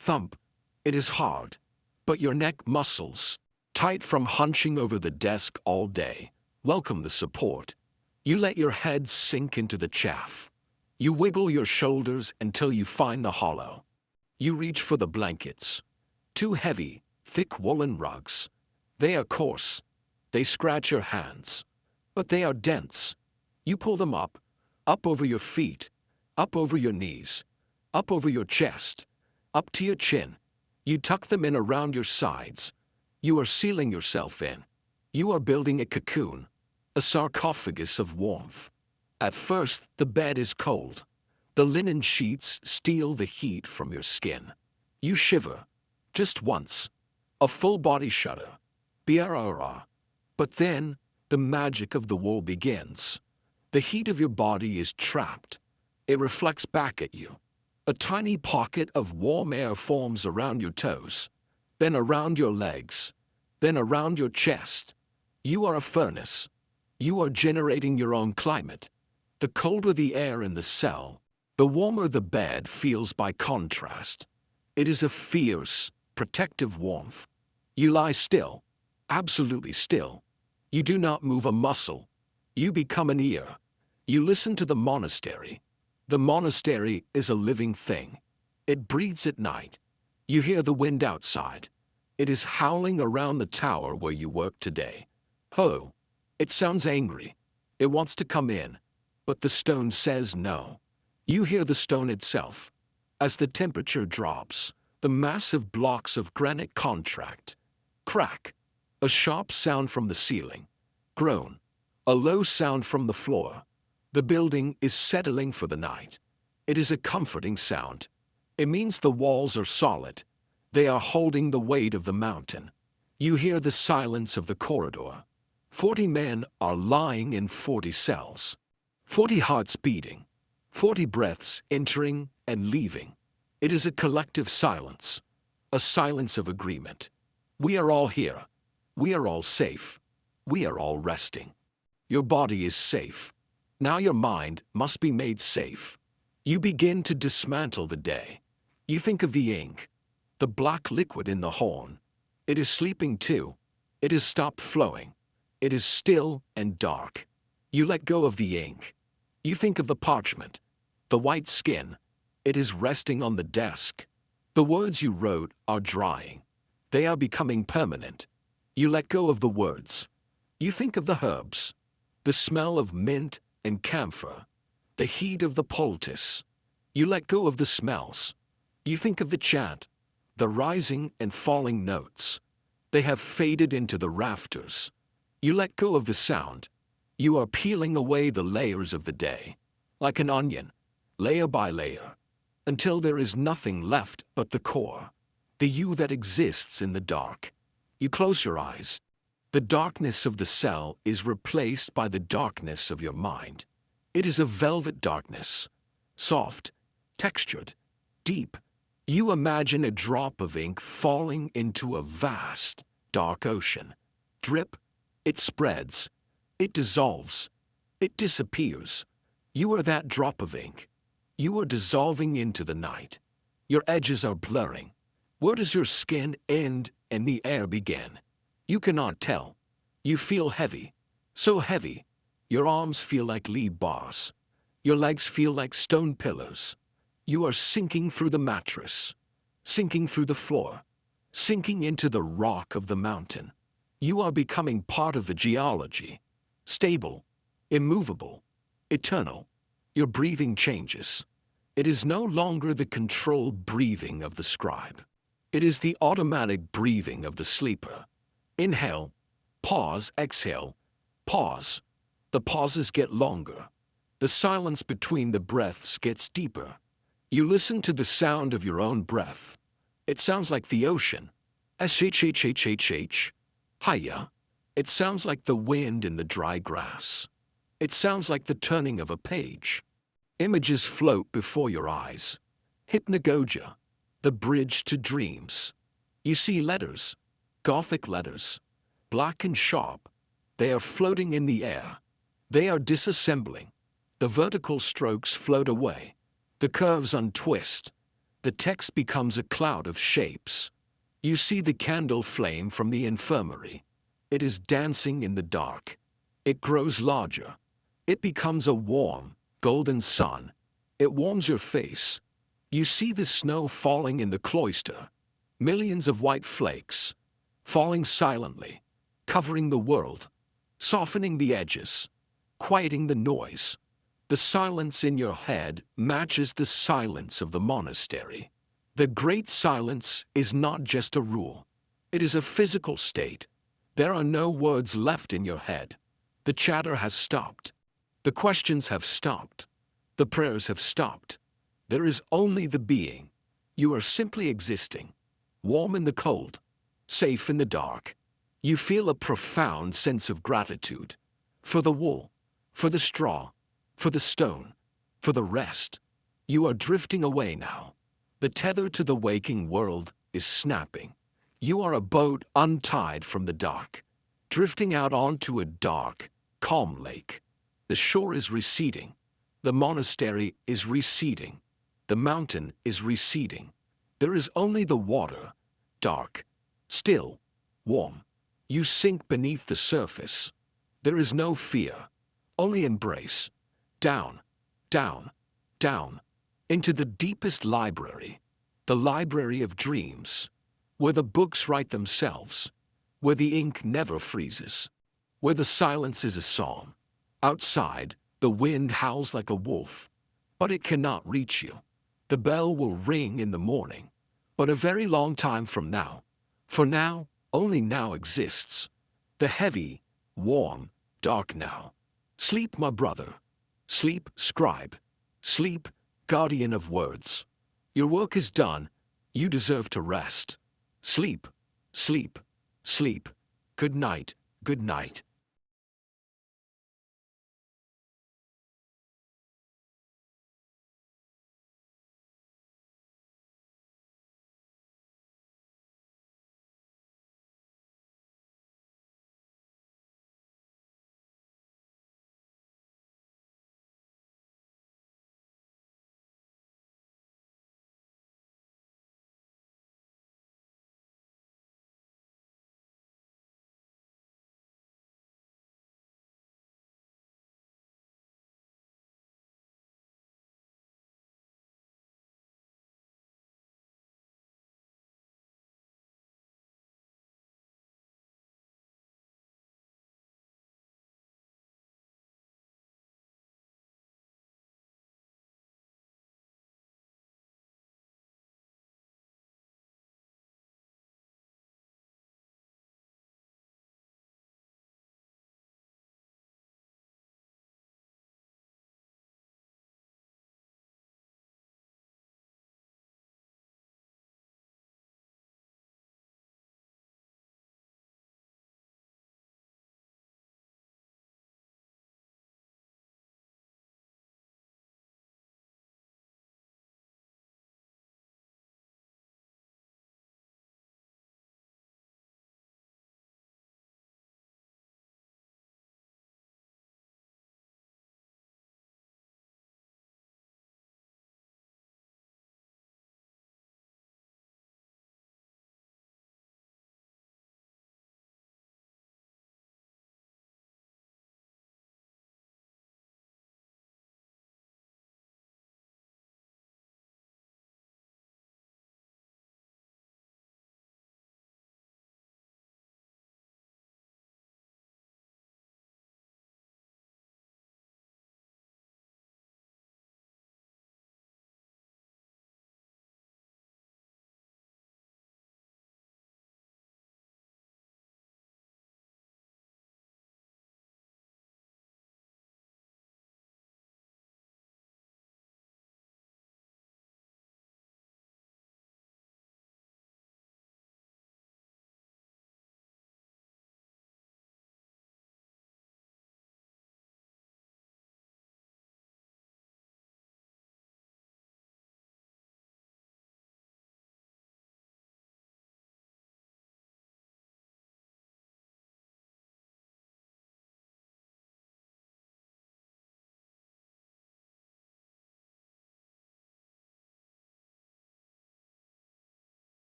Thump. It is hard. But your neck muscles, tight from hunching over the desk all day, Welcome the support. You let your head sink into the chaff. You wiggle your shoulders until you find the hollow. You reach for the blankets. Two heavy, thick woolen rugs. They are coarse. They scratch your hands. But they are dense. You pull them up over your feet, up over your knees, up over your chest, up to your chin. You tuck them in around your sides. You are sealing yourself in. You are building a cocoon, a sarcophagus of warmth. At first, the bed is cold. The linen sheets steal the heat from your skin. You shiver, just once, a full body shudder. Biarara. But then, the magic of the wool begins. The heat of your body is trapped. It reflects back at you. A tiny pocket of warm air forms around your toes, then around your legs, then around your chest. You are a furnace. You are generating your own climate. The colder the air in the cell, the warmer the bed feels by contrast. It is a fierce, protective warmth. You lie still, absolutely still. You do not move a muscle. You become an ear. You listen to the monastery. The monastery is a living thing. It breathes at night. You hear the wind outside. It is howling around the tower where you work today. Ho! It sounds angry. It wants to come in. But the stone says no. You hear the stone itself. As the temperature drops, the massive blocks of granite contract. Crack. A sharp sound from the ceiling. Groan. A low sound from the floor. The building is settling for the night. It is a comforting sound. It means the walls are solid. They are holding the weight of the mountain. You hear the silence of the corridor. 40 men are lying in 40 cells. 40 hearts beating. 40 breaths entering and leaving. It is a collective silence. A silence of agreement. We are all here. We are all safe. We are all resting. Your body is safe. Now your mind must be made safe. You begin to dismantle the day. You think of the ink, the black liquid in the horn. It is sleeping too. It has stopped flowing. It is still and dark. You let go of the ink. You think of the parchment, the white skin. It is resting on the desk. The words you wrote are drying. They are becoming permanent. You let go of the words. You think of the herbs, the smell of mint and camphor, the heat of the poultice. You let go of the smells. You think of the chant, the rising and falling notes. They have faded into the rafters. You let go of the sound. You are peeling away the layers of the day, like an onion, layer by layer, until there is nothing left but the core, the you that exists in the dark. You close your eyes. The darkness of the cell is replaced by the darkness of your mind. It is a velvet darkness, soft, textured, deep. You imagine a drop of ink falling into a vast, dark ocean. Drip, it spreads, it dissolves, it disappears. You are that drop of ink. You are dissolving into the night. Your edges are blurring. Where does your skin end and the air begin? You cannot tell. You feel heavy, so heavy. Your arms feel like lead bars. Your legs feel like stone pillars. You are sinking through the mattress, sinking through the floor, sinking into the rock of the mountain. You are becoming part of the geology, stable, immovable, eternal. Your breathing changes. It is no longer the controlled breathing of the scribe. It is the automatic breathing of the sleeper. Inhale, pause, exhale, pause. The pauses get longer. The silence between the breaths gets deeper. You listen to the sound of your own breath. It sounds like the ocean. Shhhhhh. Hiya. It sounds like the wind in the dry grass. It sounds like the turning of a page. Images float before your eyes. Hypnagogia, the bridge to dreams. You see letters, Gothic letters, black and sharp. They are floating in the air. They are disassembling. The vertical strokes float away. The curves untwist. The text becomes a cloud of shapes. You see the candle flame from the infirmary. It is dancing in the dark. It grows larger. It becomes a warm, golden sun. It warms your face. You see the snow falling in the cloister. Millions of white flakes, falling silently, covering the world, softening the edges, quieting the noise. The silence in your head matches the silence of the monastery. The great silence is not just a rule. It is a physical state. There are no words left in your head. The chatter has stopped. The questions have stopped. The prayers have stopped. There is only the being. You are simply existing. Warm in the cold, safe in the dark. You feel a profound sense of gratitude. For the wool, for the straw, for the stone, for the rest. You are drifting away now. The tether to the waking world is snapping. You are a boat untied from the dock, drifting out onto a dark, calm lake. The shore is receding. The monastery is receding. The mountain is receding. There is only the water, dark, still, warm. You sink beneath the surface. There is no fear, only embrace. Down, down, down, into the deepest library, the library of dreams, where the books write themselves, where the ink never freezes, where the silence is a song. Outside, the wind howls like a wolf, but it cannot reach you. The bell will ring in the morning, but a very long time from now. For now, only now exists. The heavy, warm, dark now. Sleep, my brother. Sleep, scribe. Sleep, guardian of words. Your work is done. You deserve to rest. Sleep, sleep, sleep. Good night, good night.